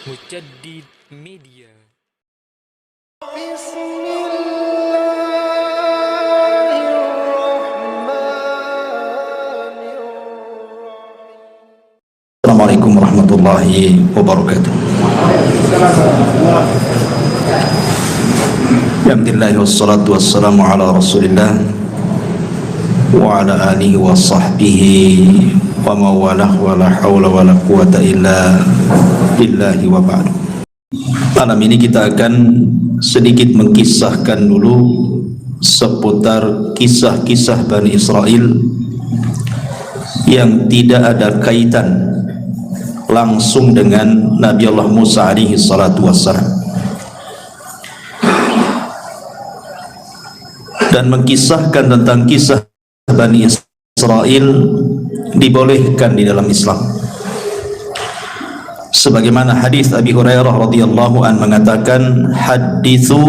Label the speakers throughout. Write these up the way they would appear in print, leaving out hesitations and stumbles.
Speaker 1: Mujaddid Media.
Speaker 2: Assalamualaikum warahmatullahi wabarakatuh. Alhamdulillah wassalatu wassalamu ala rasulillah wa ala alihi wa sahbihi wa mawalah wa la hawla wa la quwata illa billahi wa ba'du. Malam ini kita akan sedikit mengkisahkan dulu seputar kisah-kisah Bani Israel yang tidak ada kaitan langsung dengan Nabi Allah Musa alaihi salatu wassalam, dan mengkisahkan tentang kisah Bani Israel dibolehkan di dalam Islam, sebagaimana hadis Abi Hurairah radhiyallahu an mengatakan, hadithu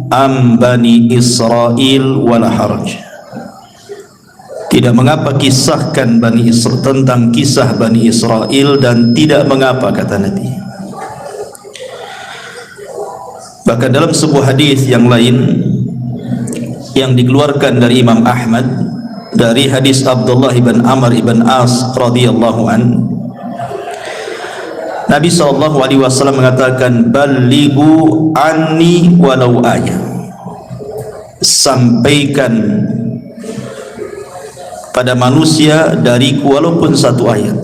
Speaker 2: am Bani Israel wala haraj. Tidak mengapa kisahkan Bani Israel, tentang kisah Bani Israel, dan tidak mengapa, kata Nabi. Bahkan dalam sebuah hadis yang lain yang dikeluarkan dari Imam Ahmad dari hadis Abdullah ibn Amr ibn As radhiyallahu an, Nabi SAW mengatakan, balighu anni walau ayat, sampaikan pada manusia dariku walaupun satu ayat.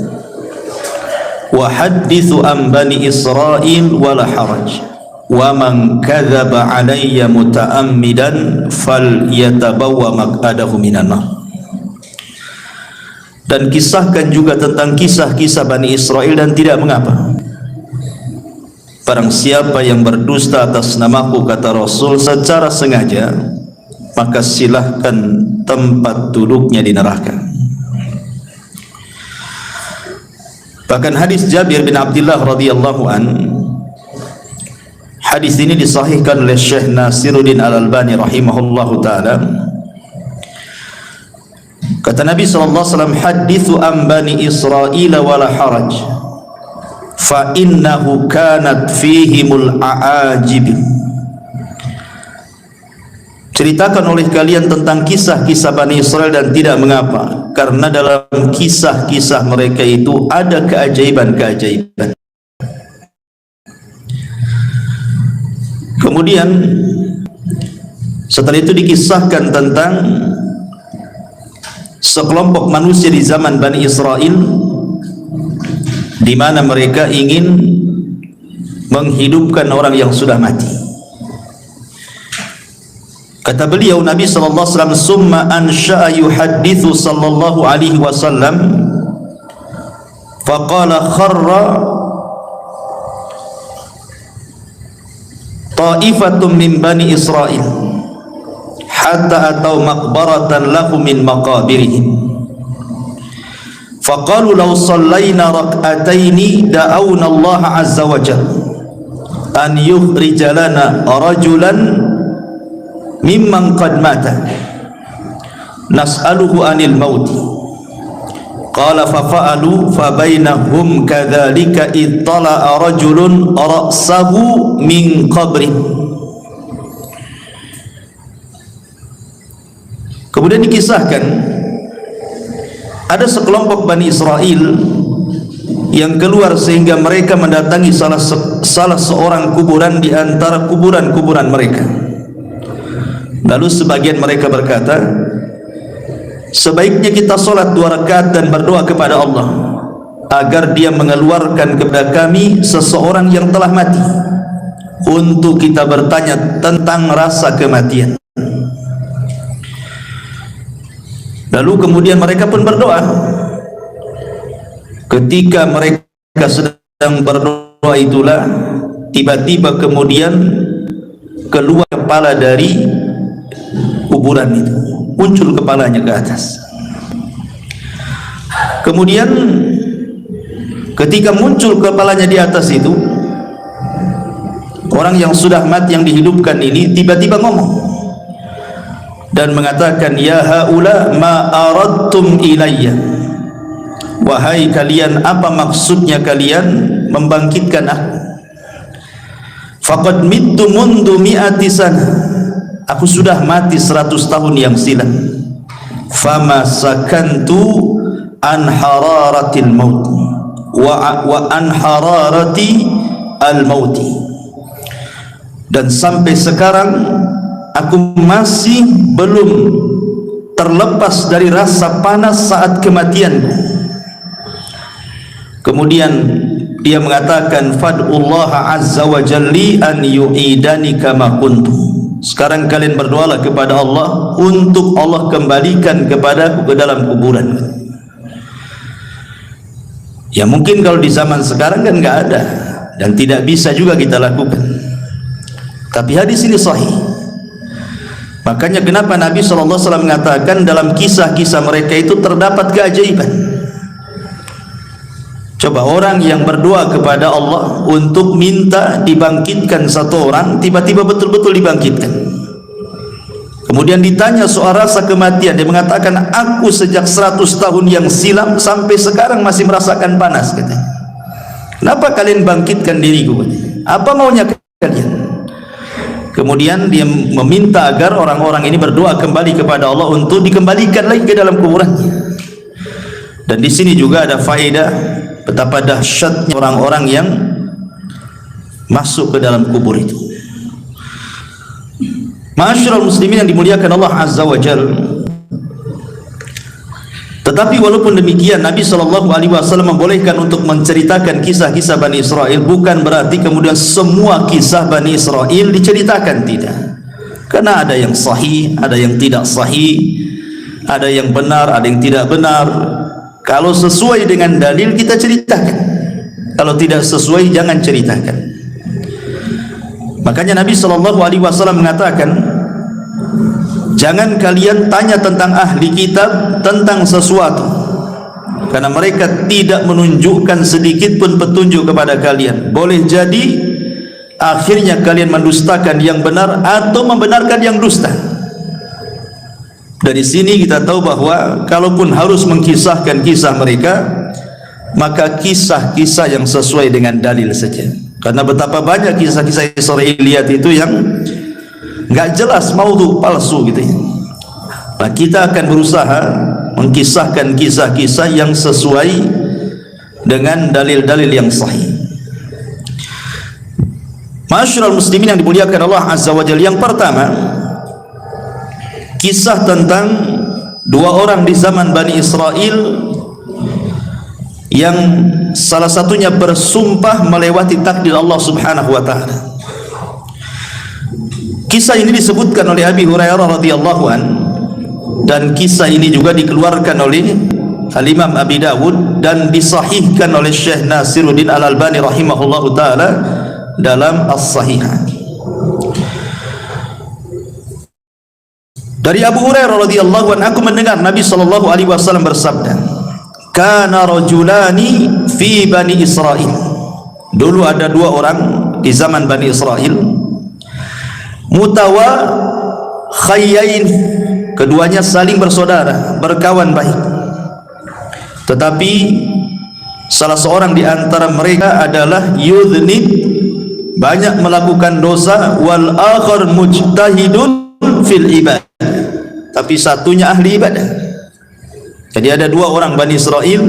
Speaker 2: Wa hadithu an Bani Israel wala haraj, wa man kadzaba alayya muta'ammidan falyatabawwa maq'adahu minan nar. Dan kisahkan juga tentang kisah-kisah Bani Israel, dan tidak mengapa. Barang siapa yang berdusta atas namaku, kata Rasul, secara sengaja, maka silahkan tempat duduknya di neraka. Bahkan hadis Jabir bin Abdullah radhiyallahu an, hadis ini disahihkan oleh Syekh Nasiruddin Al-Albani rahimahullahu taala. Kata Nabi SAW, hadithu an Bani Israel wala haraj, fa innahu kanat fihimul a'ajib. Ceritakan oleh kalian tentang kisah-kisah Bani Israel, dan tidak mengapa, karena dalam kisah-kisah mereka itu ada keajaiban-keajaiban. Kemudian setelah itu dikisahkan tentang sekelompok manusia di zaman Bani Israel, di mana mereka ingin menghidupkan orang yang sudah mati. Kata beliau, Nabi SAW, summa ansha'a yuhadithu sallallahu alaihi wasallam, faqala kharra ta'ifatun min Bani Israel hatta atau maqbaratan lahu min maqabirihim, faqalu law sallayna rak'ataini da'awna Allah azza wa jalla an yukhrija lana rajulan mimman qad mata nas'aluhu anil mauti. Qala fa fa'alu fa bainahum kadzalika ittala'a rajulun ra'sahu min qabri. Kemudian dikisahkan ada sekelompok Bani Israel yang keluar sehingga mereka mendatangi salah seorang kuburan di antara kuburan-kuburan mereka. Lalu sebagian mereka berkata, sebaiknya kita solat 2 rakaat dan berdoa kepada Allah agar Dia mengeluarkan kepada kami seseorang yang telah mati, untuk kita bertanya tentang rasa kematian. Lalu kemudian mereka pun berdoa. Ketika mereka sedang berdoa itulah, tiba-tiba kemudian keluar kepala dari kuburan itu, muncul kepalanya ke atas. Kemudian ketika muncul kepalanya di atas itu, orang yang sudah mati yang dihidupkan ini tiba-tiba ngomong dan mengatakan, ya haula ma aradtum ilayya, wahai kalian, apa maksudnya kalian membangkitkan aku? faqad mittu mundu mi'ati sana, aku sudah mati 100 tahun yang silam. Fama sakantu an hararatil maut wa an hararati al mauti, dan sampai sekarang aku masih belum terlepas dari rasa panas saat kematian. Kemudian dia mengatakan, fad'ullah azza wa jalli an yu'idani kama kuntu. Sekarang kalian berdoalah kepada Allah untuk Allah kembalikan kepadaku ke dalam kuburan. Ya mungkin kalau di zaman sekarang kan enggak ada dan tidak bisa juga kita lakukan. Tapi hadis ini sahih. Makanya kenapa Nabi SAW mengatakan dalam kisah-kisah mereka itu terdapat keajaiban. Coba orang yang berdoa kepada Allah untuk minta dibangkitkan satu orang, tiba-tiba betul-betul dibangkitkan. Kemudian ditanya soal rasa kematian, dia mengatakan, aku sejak 100 tahun yang silam sampai sekarang masih merasakan panas, katanya. Kenapa kalian bangkitkan diriku? Apa maunya kalian? Kemudian dia meminta agar orang-orang ini berdoa kembali kepada Allah untuk dikembalikan lagi ke dalam kuburannya. Dan di sini juga ada faedah betapa dahsyatnya orang-orang yang masuk ke dalam kubur itu. Ma'asyiral muslimin yang dimuliakan Allah Azza wa Jalla. Tetapi walaupun demikian, Nabi SAW membolehkan untuk menceritakan kisah-kisah Bani Israel, bukan berarti kemudian semua kisah Bani Israel diceritakan, tidak. Karena ada yang sahih, ada yang tidak sahih, ada yang benar, ada yang tidak benar. Kalau sesuai dengan dalil kita ceritakan, kalau tidak sesuai jangan ceritakan. Makanya Nabi SAW mengatakan, jangan kalian tanya tentang ahli kitab tentang sesuatu, karena mereka tidak menunjukkan sedikit pun petunjuk kepada kalian. Boleh jadi akhirnya kalian mendustakan yang benar atau membenarkan yang dusta. Dari sini kita tahu bahwa kalaupun harus mengkisahkan kisah mereka, maka kisah-kisah yang sesuai dengan dalil saja. Karena betapa banyak kisah-kisah Israiliyat itu yang enggak jelas, maudhu, palsu gitu ya. Nah, kita akan berusaha mengkisahkan kisah-kisah yang sesuai dengan dalil-dalil yang sahih. Ma'asyiral muslimin yang dimuliakan Allah Azza wa Jalla, yang pertama, kisah tentang dua orang di zaman Bani Israel yang salah satunya bersumpah melewati takdir Allah Subhanahu wa taala. Kisah ini disebutkan oleh Abi Hurairah radhiyallahu an, dan kisah ini juga dikeluarkan oleh Al-Imam Abi Dawud dan disahihkan oleh Syekh Nasiruddin Al-Albani rahimahullahu taala dalam As-Sahihah. Dari Abu Hurairah radhiyallahu anhu, aku mendengar Nabi sallallahu alaihi wasallam bersabda, kana rajulani fi Bani Israil. Dulu ada dua orang di zaman Bani Israel, mutawakhayyain, keduanya saling bersaudara, berkawan baik. Tetapi salah seorang di antara mereka adalah yudhnib, banyak melakukan dosa, wal akhar mujtahidun fil ibadah, tapi satunya ahli ibadah. Jadi ada dua orang Bani Israel,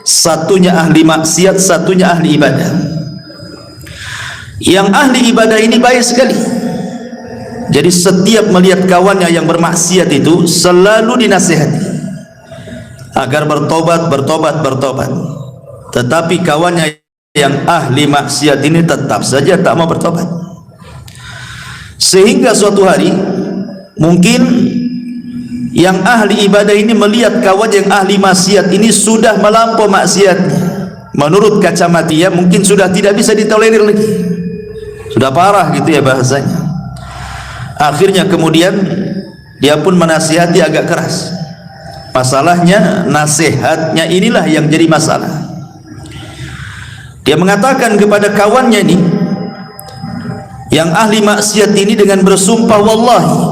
Speaker 2: satunya ahli maksiat, satunya ahli ibadah. Yang ahli ibadah ini baik sekali. Jadi setiap melihat kawannya yang bermaksiat itu selalu dinasihati agar bertobat. Tetapi kawannya yang ahli maksiat ini tetap saja tak mau bertobat. Sehingga suatu hari mungkin yang ahli ibadah ini melihat kawan yang ahli maksiat ini sudah melampau maksiatnya. Menurut kacamata dia mungkin sudah tidak bisa ditolerir lagi, sudah parah gitu ya bahasanya. Akhirnya kemudian dia pun menasihati agak keras. Masalahnya nasihatnya inilah yang jadi masalah. Dia mengatakan kepada kawannya ini yang ahli maksiat ini dengan bersumpah, wallahi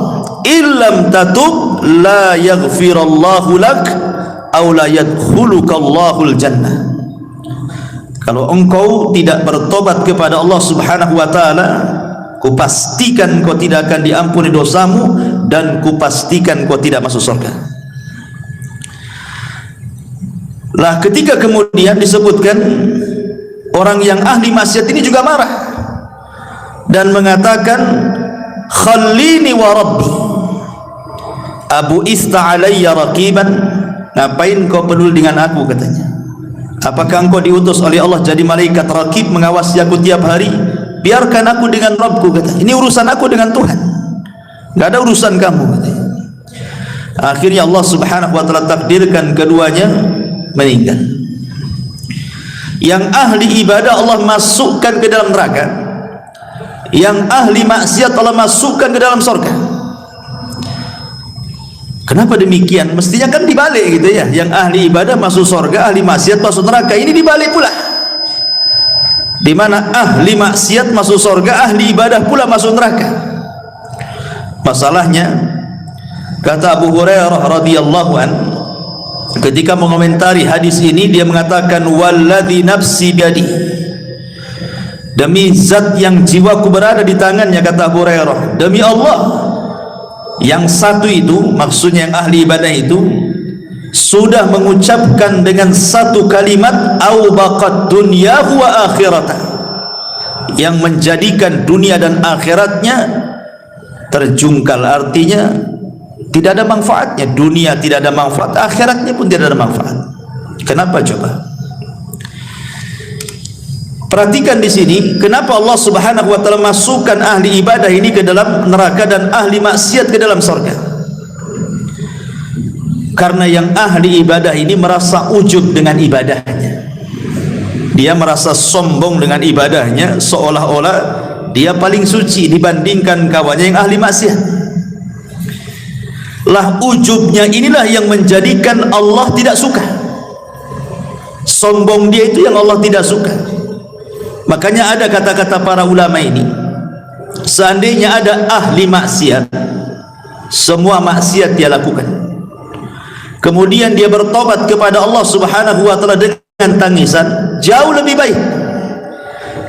Speaker 2: illam tatub la yaghfirallahu lak aw la yadkhulukallahul jannah. Kalau engkau tidak bertobat kepada Allah Subhanahu wa taala, kupastikan kau tidak akan diampuni dosamu, dan kupastikan kau tidak masuk surga. Lah ketika kemudian disebutkan orang yang ahli maksiat ini juga marah dan mengatakan, khallini wa rabbi abu ista alayya raqiban, ngapain kau peduli dengan aku, katanya. Apakah engkau diutus oleh Allah jadi malaikat raqib mengawasi aku tiap hari? Biarkan aku dengan Rabbku, kata. Ini urusan aku dengan Tuhan, nggak ada urusan kamu, katanya. Akhirnya Allah subhanahu wa ta'ala takdirkan keduanya meninggal. Yang ahli ibadah Allah masukkan ke dalam neraka, yang ahli maksiat Allah masukkan ke dalam surga. Kenapa demikian? Mestinya kan dibalik gitu ya, yang ahli ibadah masuk surga, ahli maksiat masuk neraka. Ini dibalik pula, di mana ahli maksiat masuk surga, ahli ibadah pula masuk neraka. Masalahnya, kata Abu Hurairah radhiyallahu an, ketika mengomentari hadis ini, dia mengatakan, walladzi nafsi biadi, demi zat yang jiwaku berada di tangannya, kata Abu Hurairah, demi Allah, yang satu itu, maksudnya yang ahli ibadah itu, sudah mengucapkan dengan satu kalimat, au baqad dunyahu wa akhiratah, yang menjadikan dunia dan akhiratnya terjungkal. Artinya tidak ada manfaatnya, dunia tidak ada manfaat, akhiratnya pun tidak ada manfaat. Kenapa coba? Perhatikan di sini, kenapa Allah Subhanahu wa taala masukkan ahli ibadah ini ke dalam neraka dan ahli maksiat ke dalam surga? Karena yang ahli ibadah ini merasa ujub dengan ibadahnya. Dia merasa sombong dengan ibadahnya, seolah-olah dia paling suci dibandingkan kawannya yang ahli maksiat. Lah ujubnya inilah yang menjadikan Allah tidak suka. Sombong dia itu yang Allah tidak suka. Makanya ada kata-kata para ulama ini, seandainya ada ahli maksiat, semua maksiat dia lakukan, kemudian dia bertobat kepada Allah Subhanahu wa taala dengan tangisan, jauh lebih baik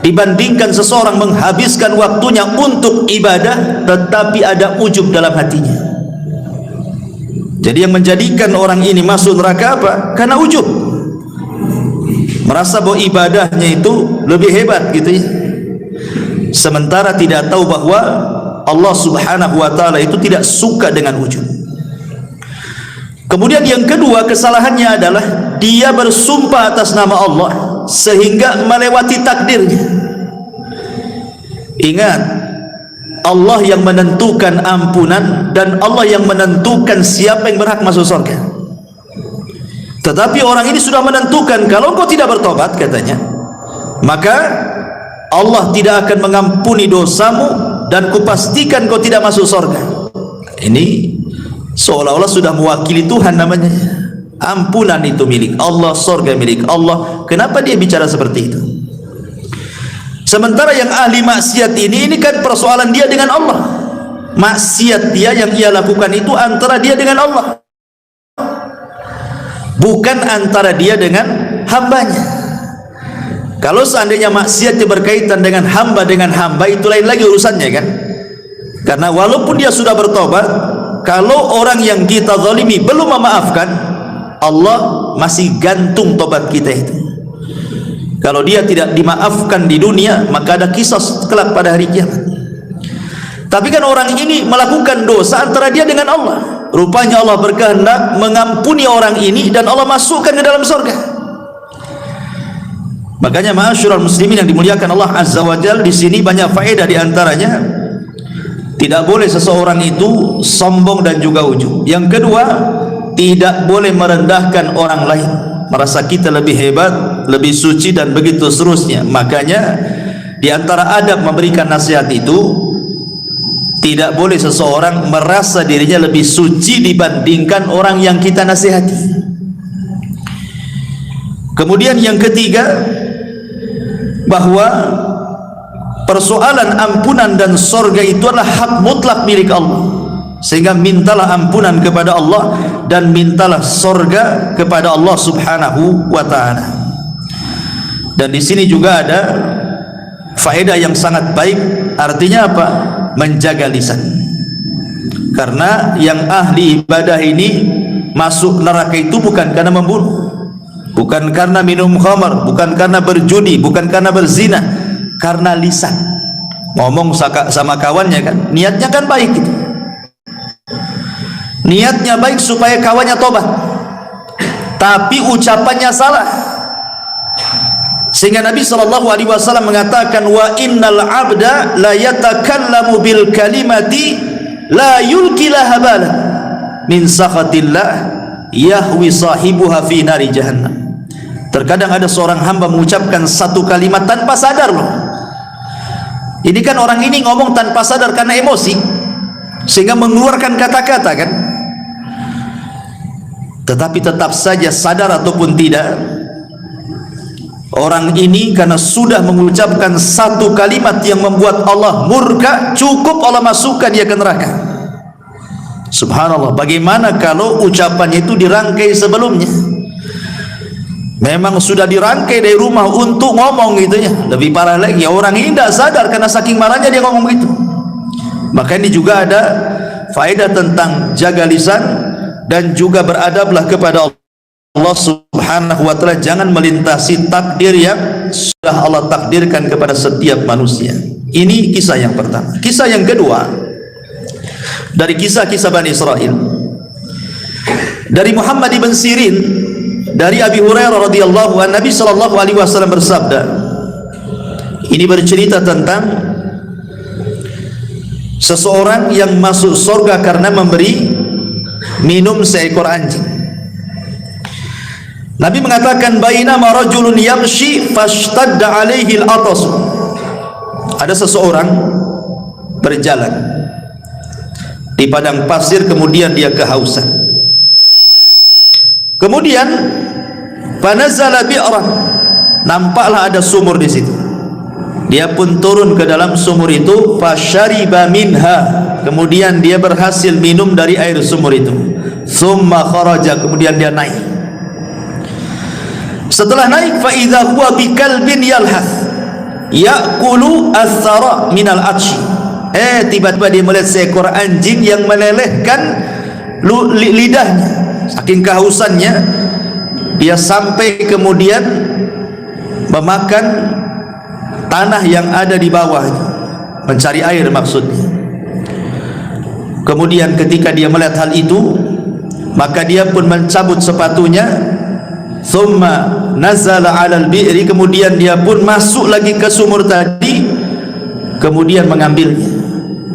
Speaker 2: dibandingkan seseorang menghabiskan waktunya untuk ibadah tetapi ada ujub dalam hatinya. Jadi yang menjadikan orang ini masuk neraka apa? Karena ujub, merasa bahwa ibadahnya itu lebih hebat gitu ya, sementara tidak tahu bahwa Allah Subhanahu wa taala itu tidak suka dengan ujub. Kemudian yang kedua kesalahannya adalah dia bersumpah atas nama Allah sehingga melewati takdirnya. Ingat, Allah yang menentukan ampunan dan Allah yang menentukan siapa yang berhak masuk surga. Tetapi orang ini sudah menentukan, kalau kau tidak bertobat, katanya, maka Allah tidak akan mengampuni dosamu dan kupastikan kau tidak masuk surga. Ini seolah-olah sudah mewakili Tuhan namanya. Ampunan itu milik Allah, surga milik Allah. Kenapa dia bicara seperti itu? Sementara yang ahli maksiat ini kan persoalan dia dengan Allah. Maksiat dia yang ia lakukan itu antara dia dengan Allah, bukan antara dia dengan hambanya. Kalau seandainya maksiatnya berkaitan dengan hamba itu lain lagi urusannya kan. Karena walaupun dia sudah bertobat, kalau orang yang kita zalimi belum memaafkan, Allah masih gantung tobat kita itu. Kalau dia tidak dimaafkan di dunia, maka ada kisah kelak pada hari kiamat. Tapi kan orang ini melakukan dosa antara dia dengan Allah. Rupanya Allah berkehendak mengampuni orang ini dan Allah masukkan ke dalam surga. Makanya ma'asyiral muslimin yang dimuliakan Allah Azza wa Jalla, di sini banyak faedah, di antaranya tidak boleh seseorang itu sombong dan juga ujub. Yang kedua, tidak boleh merendahkan orang lain, merasa kita lebih hebat, lebih suci dan begitu seterusnya. Makanya di antara adab memberikan nasihat itu, tidak boleh seseorang merasa dirinya lebih suci dibandingkan orang yang kita nasihati. Kemudian yang ketiga, bahwa persoalan ampunan dan surga itu adalah hak mutlak milik Allah, sehingga mintalah ampunan kepada Allah dan mintalah surga kepada Allah Subhanahu wa taala. Dan di sini juga ada faedah yang sangat baik. Artinya apa? Menjaga lisan. Karena yang ahli ibadah ini masuk neraka itu bukan karena membunuh, bukan karena minum khamar, bukan karena berjudi, bukan karena berzina, karena lisan. Ngomong sama kawannya kan, niatnya kan baik gitu. Niatnya baik supaya kawannya tobat, tapi ucapannya salah. Sehingga Nabi SAW mengatakan, wa innal abda la yatakallamu bil kalimati la yulkilaha bala min sakhatillah yahwi sahibuha fi nari jahannam. Terkadang ada seorang hamba mengucapkan satu kalimat tanpa sadar loh. Ini kan orang ini ngomong tanpa sadar karena emosi, sehingga mengeluarkan kata-kata kan. Tetapi tetap saja sadar ataupun tidak, orang ini karena sudah mengucapkan satu kalimat yang membuat Allah murka, cukup Allah masukkan dia ke neraka. Subhanallah. Bagaimana kalau ucapannya itu dirangkai sebelumnya? Memang sudah dirangkai dari rumah untuk ngomong gitu ya. Lebih parah lagi, orang ini tidak sadar karena saking marahnya dia ngomong begitu. Maka ini juga ada faedah tentang jaga lisan dan juga beradablah kepada Allah Subhanahu wa taala. Jangan melintasi takdir yang sudah Allah takdirkan kepada setiap manusia. Ini kisah yang pertama. Kisah yang kedua dari kisah-kisah Bani Israel, dari Muhammad ibn Sirin, dari Abi Hurairah radhiyallahu anhu, Nabi sallallahu alaihi wasallam bersabda. Ini bercerita tentang seseorang yang masuk surga karena memberi minum seekor anjing. Nabi mengatakan, bainama rajulun yamshi fashtadda alaihi al-atas. Ada seseorang berjalan di padang pasir, kemudian dia kehausan. Kemudian fanazala bi'ran, nampaklah ada sumur di situ. Dia pun turun ke dalam sumur itu, fasyariba minha, kemudian dia berhasil minum dari air sumur itu. Tsumma kharaja, kemudian dia naik. Setelah naik, fa idza huwa bikalbin yalhath ya'kulu athara minal atshi. Tiba-tiba dia melihat seekor anjing yang melelehkan lidahnya. Saking kehausannya, dia sampai kemudian memakan tanah yang ada di bawahnya, mencari air maksudnya. Kemudian ketika dia melihat hal itu, maka dia pun mencabut sepatunya. Thumma nazala 'alal bi'ri, kemudian dia pun masuk lagi ke sumur tadi, kemudian mengambilnya.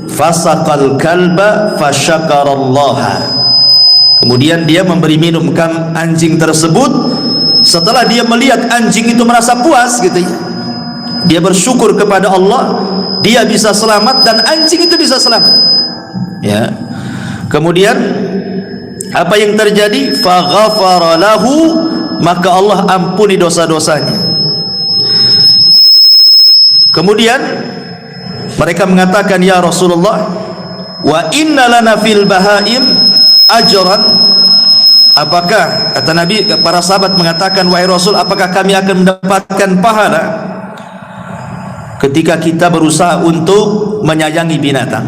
Speaker 2: Fasaqal kalba fasyakarallaha, kemudian dia memberi minum anjing tersebut. Setelah dia melihat anjing itu merasa puas gitu ya, dia bersyukur kepada Allah, dia bisa selamat dan anjing itu bisa selamat ya. Kemudian apa yang terjadi? Faghafara lahu, maka Allah ampuni dosa-dosanya. Kemudian mereka mengatakan, ya Rasulullah, wa inna lana fil bahaim ajran. Apakah, kata Nabi, para sahabat mengatakan, wahai Rasul, apakah kami akan mendapatkan pahala ketika kita berusaha untuk menyayangi binatang?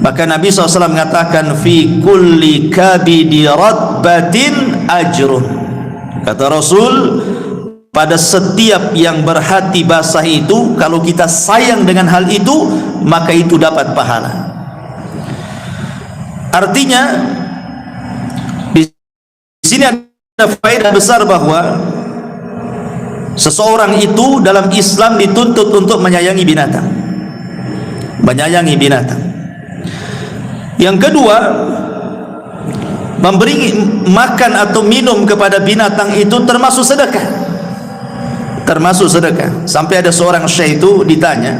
Speaker 2: Maka Nabi SAW mengatakan, fi kulli kabidi ratbatin ajrun. Kata Rasul, pada setiap yang berhati basah itu, kalau kita sayang dengan hal itu, maka itu dapat pahala. Artinya di sini ada faedah besar bahwa seseorang itu dalam Islam dituntut untuk menyayangi binatang, menyayangi binatang. Yang kedua, memberi makan atau minum kepada binatang itu termasuk sedekah, termasuk sedekah. Sampai ada seorang syekh itu ditanya,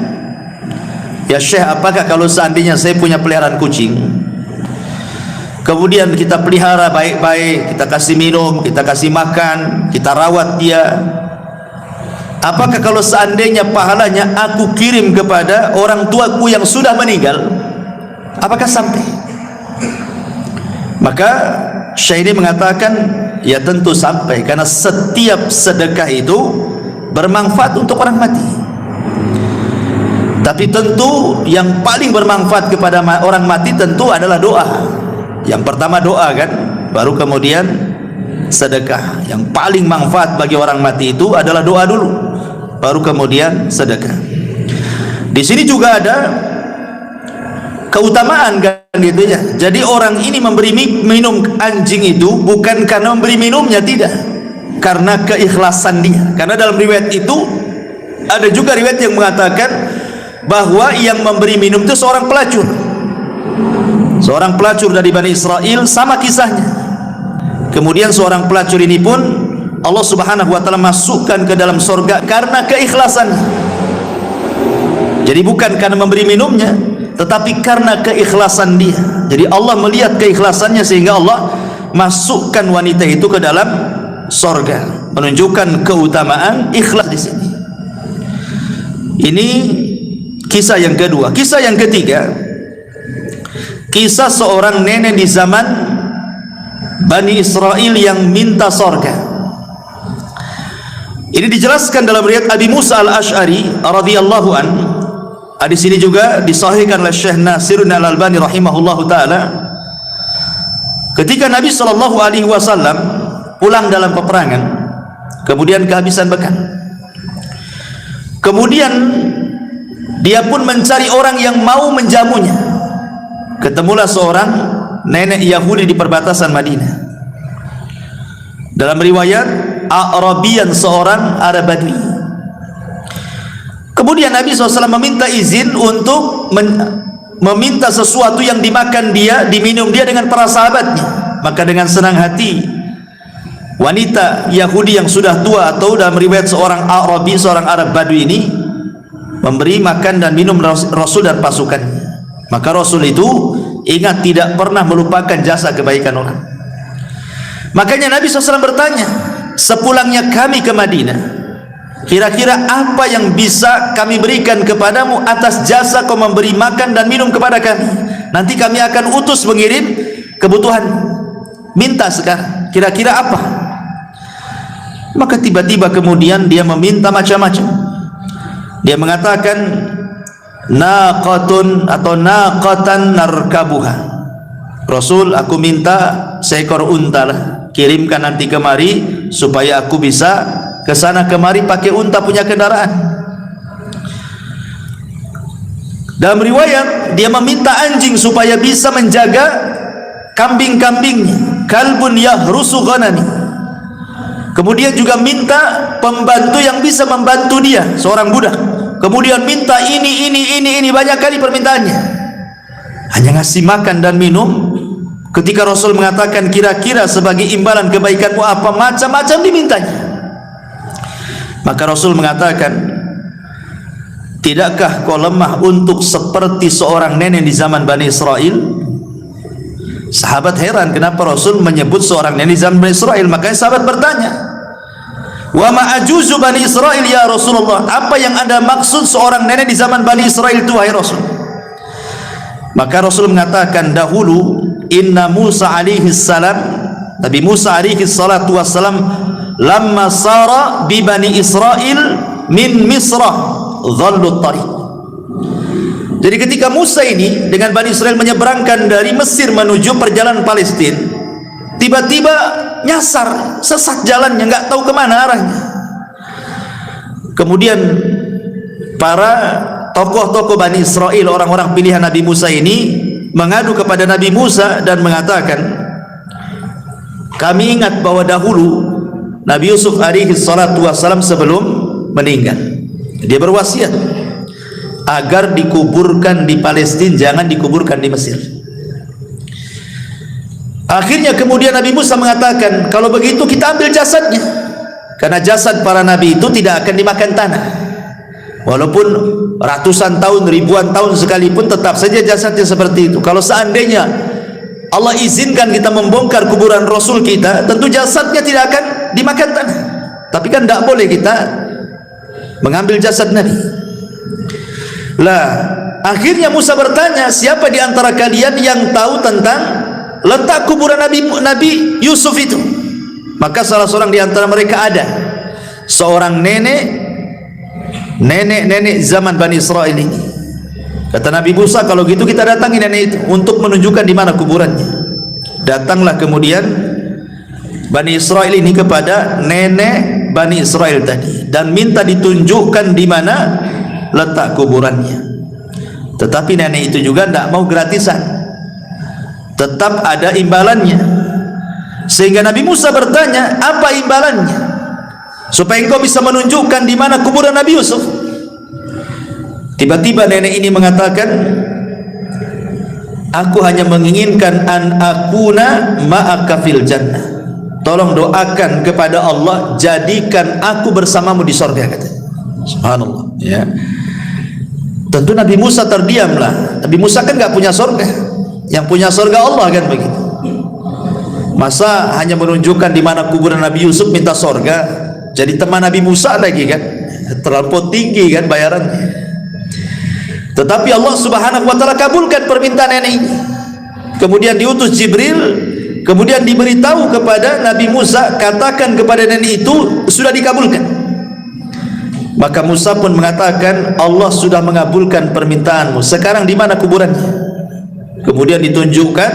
Speaker 2: ya syekh, apakah kalau seandainya saya punya peliharaan kucing, kemudian kita pelihara baik-baik, kita kasih minum, kita kasih makan, kita rawat dia, apakah kalau seandainya pahalanya aku kirim kepada orang tuaku yang sudah meninggal, apakah sampai? Maka Syekh ini mengatakan, ya tentu sampai, karena setiap sedekah itu bermanfaat untuk orang mati. Tapi tentu yang paling bermanfaat kepada orang mati tentu adalah doa. Yang pertama doa kan, baru kemudian sedekah. Yang paling manfaat bagi orang mati itu adalah doa dulu, baru kemudian sedekah. Di sini juga ada keutamaan kan gitu ya. Jadi orang ini memberi minum anjing itu bukan karena memberi minumnya, tidak, karena keikhlasan dia. Karena dalam riwayat itu ada juga riwayat yang mengatakan bahwa yang memberi minum itu seorang pelacur. Seorang pelacur dari Bani Israel, sama kisahnya. Kemudian seorang pelacur ini pun Allah Subhanahu wa taala masukkan ke dalam surga karena keikhlasan. Jadi bukan karena memberi minumnya, tetapi karena keikhlasan dia. Jadi Allah melihat keikhlasannya sehingga Allah masukkan wanita itu ke dalam surga, menunjukkan keutamaan ikhlas di sini. Ini kisah yang kedua. Kisah yang ketiga, kisah seorang nenek di zaman Bani Israel yang minta surga. Ini dijelaskan dalam riwayat Abi Musa al-Ash'ari radhiyallahu an. Di sini juga disahihkan oleh Syekh Nasiruddin Al-Albani rahimahullahu taala. Ketika Nabi sallallahu alaihi wasallam pulang dalam peperangan, kemudian kehabisan bekal. Kemudian dia pun mencari orang yang mau menjamunya. Ketemulah seorang nenek Yahudi di perbatasan Madinah. Dalam riwayat Arabian, seorang Arab Badui. Kemudian Nabi SAW meminta izin untuk meminta sesuatu yang dimakan dia, diminum dia dengan para sahabatnya. Maka dengan senang hati wanita Yahudi yang sudah tua, atau dalam riwayat seorang Arabi, seorang Arab Badui ini, memberi makan dan minum Rasul dan pasukannya. Maka Rasul itu ingat tidak pernah melupakan jasa kebaikan orang. Makanya Nabi SAW bertanya, sepulangnya kami ke Madinah, kira-kira apa yang bisa kami berikan kepadamu atas jasa kau memberi makan dan minum kepada kami? Nanti kami akan utus mengirim kebutuhan. Minta sekarang, kira-kira apa? Maka tiba-tiba kemudian dia meminta macam-macam. Dia mengatakan, naqatun atau naqatan narkabuha. Rasul, aku minta seekor unta lah, kirimkan nanti kemari supaya aku bisa ke sana kemari pakai unta punya kendaraan. Dalam riwayat dia meminta anjing supaya bisa menjaga kambing-kambingnya, kalbun yahrusu ghanami. Kemudian juga minta pembantu yang bisa membantu dia, seorang budak. Kemudian minta ini banyak kali permintaannya. Hanya ngasih makan dan minum. Ketika Rasul mengatakan kira-kira sebagai imbalan kebaikanmu apa, macam-macam dimintanya. Maka Rasul mengatakan, tidakkah kau lemah untuk seperti seorang nenek di zaman Bani Israel? Sahabat heran kenapa Rasul menyebut seorang nenek di zaman Bani Israel. Makanya sahabat bertanya, wa ma'ajuzu Bani Israel ya Rasulullah, apa yang Anda maksud seorang nenek di zaman Bani Israel itu wahai Rasul? Maka Rasul mengatakan, dahulu inna Musa alaihi salam, Nabi Musa alaihi salatu wassalam, lamma sara bi Bani Israel min Misrah dhallu tariq. Jadi ketika Musa ini dengan Bani Israel menyeberangkan dari Mesir menuju perjalanan Palestina, tiba-tiba nyasar, sesat jalannya, nggak tahu kemana arahnya. Kemudian para tokoh-tokoh Bani Israel, orang-orang pilihan Nabi Musa ini mengadu kepada Nabi Musa dan mengatakan, kami ingat bahwa dahulu Nabi Yusuf alaihi salatu wassalam sebelum meninggal, dia berwasiat agar dikuburkan di Palestina, jangan dikuburkan di Mesir. Akhirnya kemudian Nabi Musa mengatakan, kalau begitu kita ambil jasadnya, karena jasad para nabi itu tidak akan dimakan tanah. Walaupun ratusan tahun, ribuan tahun sekalipun, tetap saja jasadnya seperti itu. Kalau seandainya Allah izinkan kita membongkar kuburan Rasul kita, tentu jasadnya tidak akan dimakan tanah. Tapi kan tidak boleh kita mengambil jasad Nabi. Lah, akhirnya Musa bertanya, siapa di antara kalian yang tahu tentang letak kuburan Nabi Yusuf itu? Maka salah seorang di antara mereka ada seorang nenek zaman Bani Israel ini. Kata Nabi Musa, kalau gitu kita datangi nenek itu untuk menunjukkan di mana kuburannya. Datanglah kemudian Bani Israel ini kepada nenek Bani Israel tadi dan minta ditunjukkan di mana letak kuburannya. Tetapi nenek itu juga tidak mau gratisan, tetap ada imbalannya. Sehingga Nabi Musa bertanya, apa imbalannya supaya engkau bisa menunjukkan di mana kuburan Nabi Yusuf? Tiba-tiba nenek ini mengatakan, aku hanya menginginkan an akuna ma'aka fil jannah. Tolong doakan kepada Allah, jadikan aku bersamamu di surga, kata. Subhanallah, ya. Tentu Nabi Musa terdiamlah. Nabi Musa kan enggak punya surga. Yang punya surga Allah, kan begitu. Masa hanya menunjukkan di mana kuburan Nabi Yusuf minta surga? Jadi teman Nabi Musa lagi, kan? Terlampau tinggi, kan, bayarannya. Tetapi Allah Subhanahu wa taala kabulkan permintaan nenek ini. Kemudian diutus Jibril, kemudian diberitahu kepada Nabi Musa, katakan kepada nenek itu sudah dikabulkan. Maka Musa pun mengatakan, Allah sudah mengabulkan permintaanmu. Sekarang di mana kuburannya? Kemudian ditunjukkan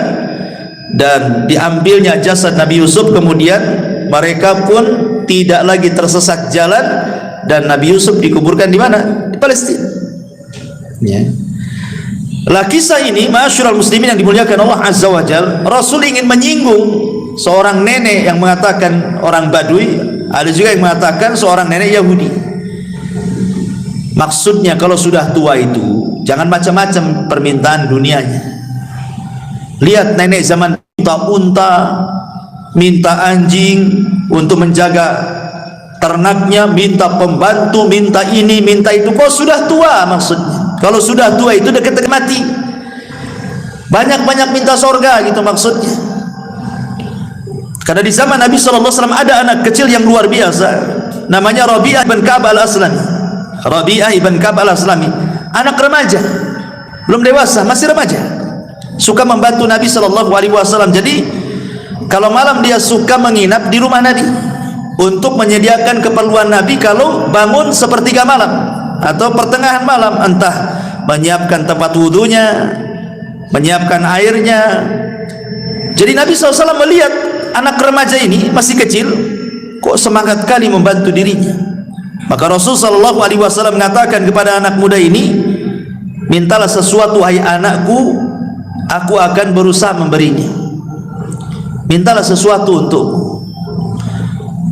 Speaker 2: dan diambilnya jasad Nabi Yusuf. Kemudian mereka pun tidak lagi tersesat jalan dan Nabi Yusuf dikuburkan di mana? Di Palestina. Ya. Lah kisah ini, ma'asyiral muslimin yang dimuliakan Allah Azza wa Jalla, Rasul ingin menyinggung seorang nenek yang mengatakan orang Badui, ada juga yang mengatakan seorang nenek Yahudi. Maksudnya kalau sudah tua itu jangan macam-macam permintaan dunianya. Lihat nenek zaman minta unta, minta anjing untuk menjaga ternaknya, minta pembantu, minta ini, minta itu. Kok sudah tua maksudnya? Kalau sudah tua itu dekat mati. Banyak-banyak minta surga gitu maksudnya. Karena di zaman Nabi SAW ada anak kecil yang luar biasa, namanya Rabi'ah ibn Ka'ab al-Aslami. Rabi'ah ibn Ka'ab al-Aslami, anak remaja, belum dewasa, masih remaja, suka membantu Nabi SAW. Jadi kalau malam dia suka menginap di rumah Nabi untuk menyediakan keperluan Nabi kalau bangun sepertiga malam atau pertengahan malam, entah menyiapkan tempat wudhunya, menyiapkan airnya. Jadi Nabi SAW melihat anak remaja ini masih kecil, kok semangat kali membantu dirinya. Maka Rasul SAW mengatakan kepada anak muda ini, mintalah sesuatu hai anakku, aku akan berusaha memberinya. Mintalah sesuatu untukku.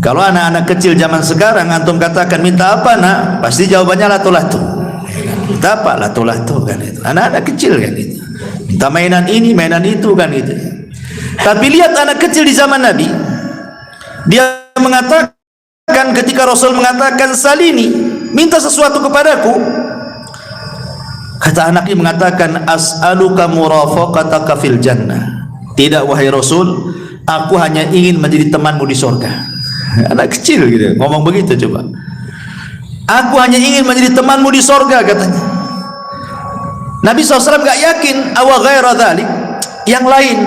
Speaker 2: Kalau anak-anak kecil zaman sekarang antum katakan minta apa nak, pasti jawabannya latu-latu. Minta apa? Latu-latu, kan itu. Anak-anak kecil kan itu. Minta mainan ini, mainan itu, kan itu. Tapi lihat anak kecil di zaman Nabi, dia mengatakan ketika Rasul mengatakan salini, minta sesuatu kepadaku. Kata anak ini mengatakan as'aluka murafaqataka fil jannah. Tidak wahai Rasul, aku hanya ingin menjadi temanmu di surga. Anak kecil gitu ngomong begitu. Coba, aku hanya ingin menjadi temanmu di sorga, katanya. Nabi SAW gak yakin awa ghaira dhalik, yang lain,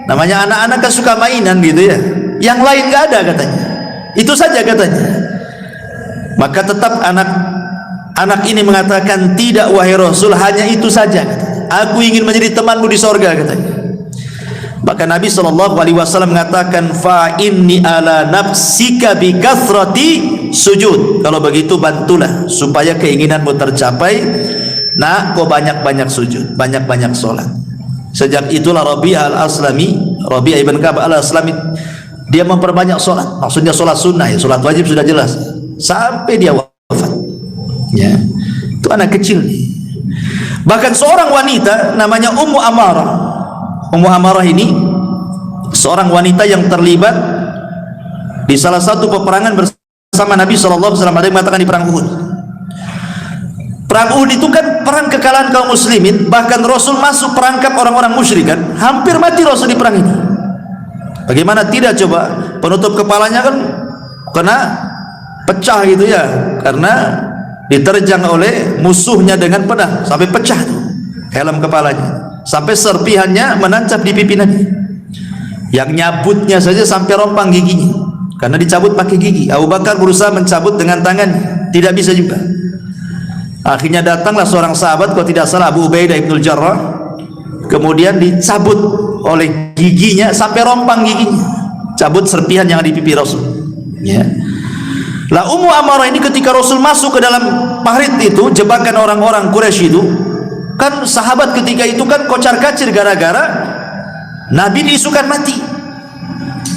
Speaker 2: namanya anak-anak kan suka mainan gitu ya, yang lain gak ada, katanya. Itu saja, katanya. Maka tetap anak ini mengatakan tidak wahai Rasul, hanya itu saja, katanya. Aku ingin menjadi temanmu di sorga, katanya. Maka Nabi SAW mengatakan fa inni ala nafsika bi kathrati sujud. Kalau begitu bantulah supaya keinginanmu tercapai. Nah, kau banyak-banyak sujud, banyak-banyak sholat. Sejak itulah Rabi'ah al-Aslami, Rabi'ah ibn Ka'ab al-Aslami, dia memperbanyak sholat. Maksudnya sholat sunnah, ya, sholat wajib sudah jelas, sampai dia wafat. Ya, itu anak kecil nih. Bahkan seorang wanita namanya Ummu Amarah. Ummu Amarah ini seorang wanita yang terlibat di salah satu peperangan bersama Nabi SAW. Ada yang mengatakan di perang Uhud. Perang Uhud itu kan perang kekalahan kaum muslimin. Bahkan Rasul masuk perangkap orang-orang musyrik, kan hampir mati Rasul di perang ini. Bagaimana tidak coba, penutup kepalanya kan kena pecah gitu ya, karena diterjang oleh musuhnya dengan pedang sampai pecah tuh helm kepalanya, sampai serpihannya menancap di pipinannya. Yang nyabutnya saja sampai rompang giginya karena dicabut pakai gigi. Abu Bakar berusaha mencabut dengan tangan, tidak bisa juga. Akhirnya datanglah seorang sahabat, kalau tidak salah Abu Ubaidah ibnul Jarrah, kemudian dicabut oleh giginya sampai rompang giginya, cabut serpihan yang ada di pipi Rasul. Ya. Lah Ummu Amarah ini ketika Rasul masuk ke dalam parit itu, jebakan orang-orang Quraisy itu, kan sahabat ketika itu kan kocar-kacir gara-gara Nabi diisukan mati.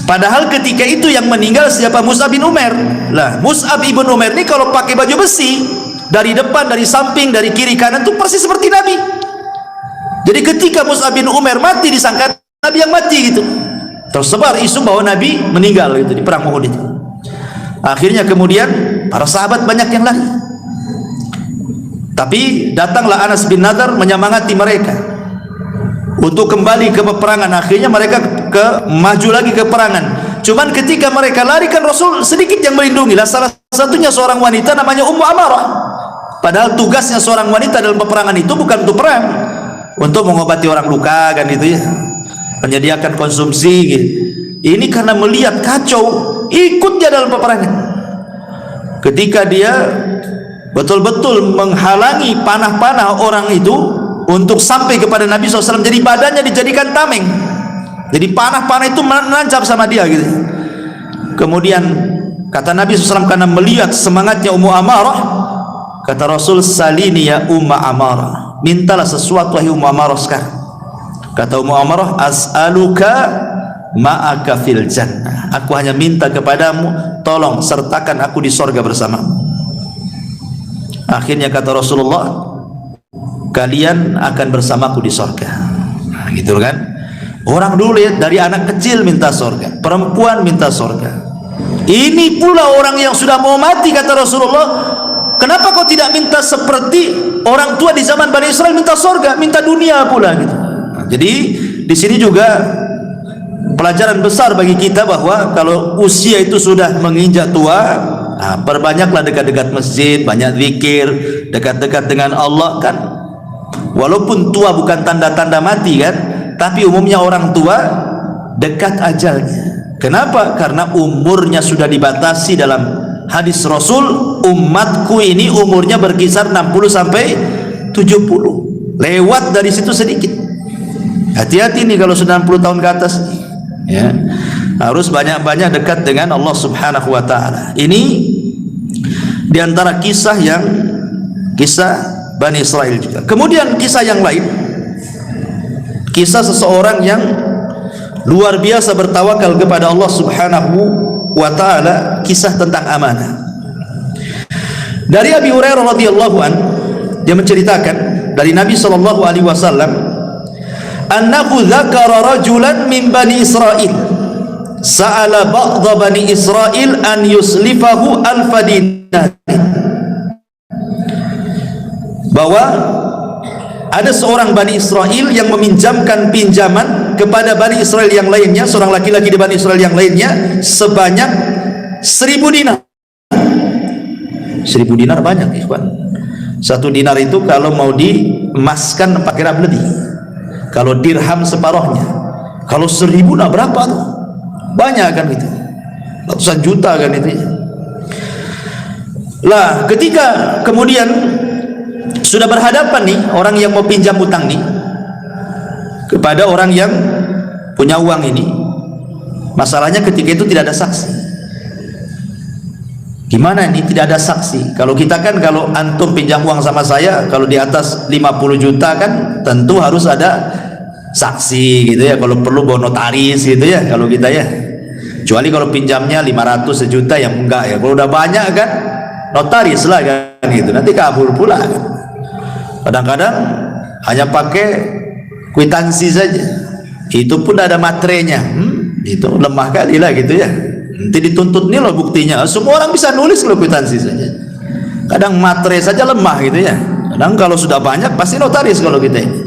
Speaker 2: Padahal ketika itu yang meninggal siapa? Mus'ab bin Umair. Lah Mus'ab bin Umair ini kalau pakai baju besi, dari depan, dari samping, dari kiri kanan itu persis seperti Nabi. Jadi ketika Mus'ab bin Umair mati, disangka Nabi yang mati gitu. Tersebar isu bahwa Nabi meninggal gitu di perang Uhud itu. Akhirnya kemudian para sahabat banyak yang lari. Tapi datanglah Anas bin Nadar menyemangati mereka untuk kembali ke peperangan. Akhirnya mereka maju lagi ke peperangan. Cuman ketika mereka lari kan Rasul sedikit yang melindungi. Lah salah satunya seorang wanita namanya Ummu Amarah. Padahal tugasnya seorang wanita dalam peperangan itu bukan untuk perang, untuk mengobati orang luka kan itu ya, menyediakan konsumsi gitu. Ini karena melihat kacau, ikut dia dalam peperangan. Ketika dia betul-betul menghalangi panah-panah orang itu untuk sampai kepada Nabi SAW, jadi badannya dijadikan tameng, jadi panah-panah itu menancap sama dia gitu. Kemudian kata Nabi SAW, karena melihat semangatnya Ummu Amarah, kata Rasul, salini ya Umma Amarah, mintalah sesuatu wahai Ummu Amarah sekarang. Kata Ummu Amarah, as'aluka ma'aka fil jannah, aku hanya minta kepadamu, tolong sertakan aku di sorga bersamamu. Akhirnya kata Rasulullah, kalian akan bersamaku di sorga. Nah, gitu kan. Orang dulu ya, dari anak kecil minta sorga, perempuan minta sorga. Ini pula orang yang sudah mau mati, kata Rasulullah, kenapa kau tidak minta seperti orang tua di zaman Bani Israel minta sorga, minta dunia pula gitu. Nah, jadi di sini juga pelajaran besar bagi kita bahwa kalau usia itu sudah menginjak tua, nah, perbanyaklah dekat-dekat masjid, banyak zikir, dekat-dekat dengan Allah kan. Walaupun tua bukan tanda-tanda mati kan, tapi umumnya orang tua dekat ajalnya. Kenapa? Karena umurnya sudah dibatasi. Dalam hadis Rasul, umatku ini umurnya berkisar 60 sampai 70. Lewat dari situ sedikit. Hati-hati nih kalau sudah 60 tahun ke atas. Ya, harus banyak-banyak dekat dengan Allah Subhanahu wa taala. Ini diantara kisah Bani Israel juga. Kemudian kisah yang lain, kisah seseorang yang luar biasa bertawakal kepada Allah Subhanahu wa taala, kisah tentang amanah. Dari Abi Hurairah radhiyallahu an, dia menceritakan dari Nabi sallallahu alaihi wasallam, annahu dzakara rajulan min Bani Israil sa'ala ba'dha Bani Israil an yuslifahu alfa dinar, bahwa ada seorang Bani Israel yang meminjamkan pinjaman kepada Bani Israel yang lainnya, seorang laki-laki di Bani Israel yang lainnya, sebanyak 1000 dinar. 1000 dinar banyak, ikhwan. 1 dinar itu kalau mau diemaskan pakai rap lebih, kalau dirham separohnya. Kalau 1000 nah berapa tuh? Banyak kan itu, ratusan juta kan itu. Lah ketika kemudian sudah berhadapan nih orang yang mau pinjam utang nih kepada orang yang punya uang ini, masalahnya ketika itu tidak ada saksi. Gimana ini tidak ada saksi? Kalau kita kan, kalau antum pinjam uang sama saya, kalau di atas 50 juta kan tentu harus ada saksi gitu ya, kalau perlu bawa notaris gitu ya kalau kita ya. Kecuali kalau pinjamnya 500 sejuta yang enggak ya. Kalau udah banyak kan notaris lah kan gitu, nanti kabur pula kan. Kadang-kadang hanya pakai kwitansi saja, itu pun ada materainya, itu lemah kali lah gitu ya. Nanti dituntut nih loh buktinya. Semua orang bisa nulis loh kwitansi saja, kadang materai saja lemah gitu ya. Kadang kalau sudah banyak pasti notaris kalau kita ini.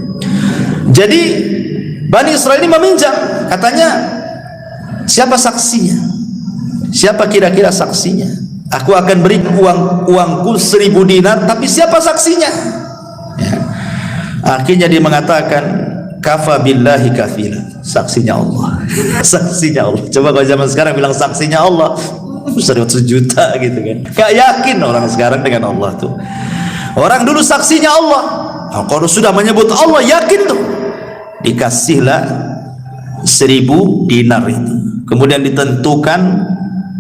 Speaker 2: Jadi Bani Israel ini meminjam, katanya siapa saksinya? Siapa kira-kira saksinya? Aku akan beri uangku 1000 dinar, tapi siapa saksinya? Ya. Akhirnya dia mengatakan, kafa billahi kafila, saksinya Allah. Saksinya Allah. Coba kalau zaman sekarang bilang saksinya Allah, 100 juta gitu kan. Gak yakin orang sekarang dengan Allah tuh. Orang dulu saksinya Allah. Kalau sudah menyebut Allah, yakin tuh, dikasihlah 1000 dinar itu. Kemudian ditentukan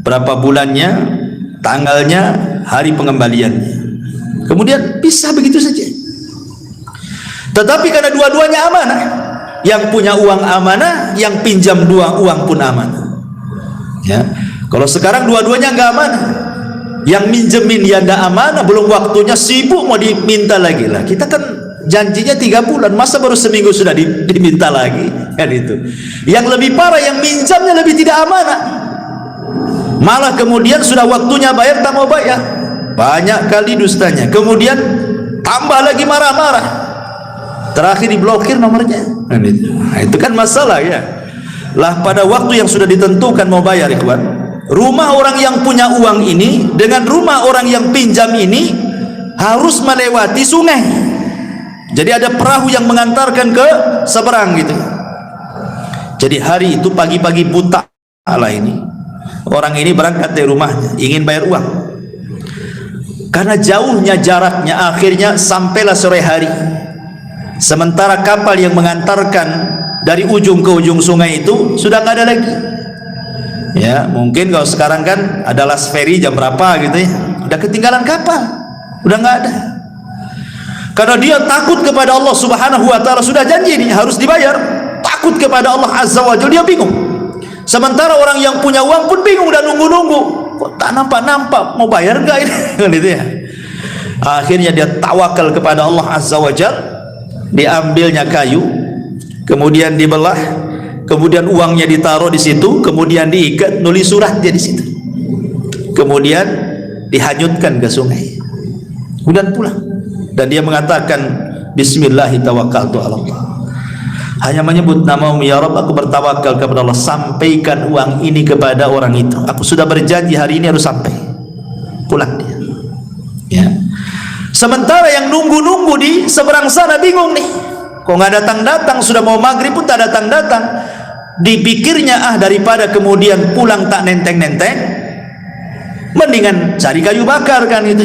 Speaker 2: berapa bulannya, tanggalnya, hari pengembaliannya. Kemudian pisah begitu saja. Tetapi karena dua-duanya amanah, yang punya uang amanah, yang pinjam uang pun amanah. Ya, kalau sekarang dua-duanya nggak amanah. Yang minjemin ya nggak amanah, belum waktunya, sibuk mau diminta lagi lah. Kita kan janjinya 3 bulan, masa baru seminggu sudah diminta lagi, kan itu. Yang lebih parah, yang minjamnya lebih tidak amanah. Malah kemudian sudah waktunya bayar, tak mau bayar. Banyak kali dustanya. Kemudian tambah lagi marah-marah. Terakhir diblokir nomornya. Nah, itu kan masalah ya. Lah pada waktu yang sudah ditentukan mau bayar, ikhwan, rumah orang yang punya uang ini dengan rumah orang yang pinjam ini harus melewati sungai. Jadi ada perahu yang mengantarkan ke seberang gitu. Jadi hari itu pagi-pagi buta lah ini, orang ini berangkat dari rumahnya ingin bayar uang. Karena jauhnya jaraknya, akhirnya sampailah sore hari. Sementara kapal yang mengantarkan dari ujung ke ujung sungai itu sudah nggak ada lagi. Ya, mungkin kalau sekarang kan ada last ferry jam berapa gitu ya, udah ketinggalan kapal, udah nggak ada. Karena dia takut kepada Allah Subhanahu wa Ta'ala, sudah janji ini harus dibayar, takut kepada Allah Azza wa Jalla, dia bingung. Sementara orang yang punya uang pun bingung dan nunggu-nunggu, kok tak nampak-nampak, mau bayar nggak ini? Gitu ya. Akhirnya dia tawakal kepada Allah Azza wa Jalla, diambilnya kayu, kemudian dibelah, kemudian uangnya ditaruh di situ, kemudian diikat, nulis suratnya di situ, kemudian dihanyutkan ke sungai, kemudian pulang. Dan dia mengatakan, Bismillahi tawakkaltu ala Allah, hanya menyebut namamu ya Rabb, aku bertawakal kepada Allah, sampaikan uang ini kepada orang itu, aku sudah berjanji hari ini harus sampai. Pulang dia. Ya. Sementara yang nunggu-nunggu di seberang sana bingung nih, kok nggak datang-datang, sudah mau maghrib pun tak datang-datang. Dipikirnya, daripada kemudian pulang tak nenteng-nenteng, mendingan cari kayu bakar kan gitu.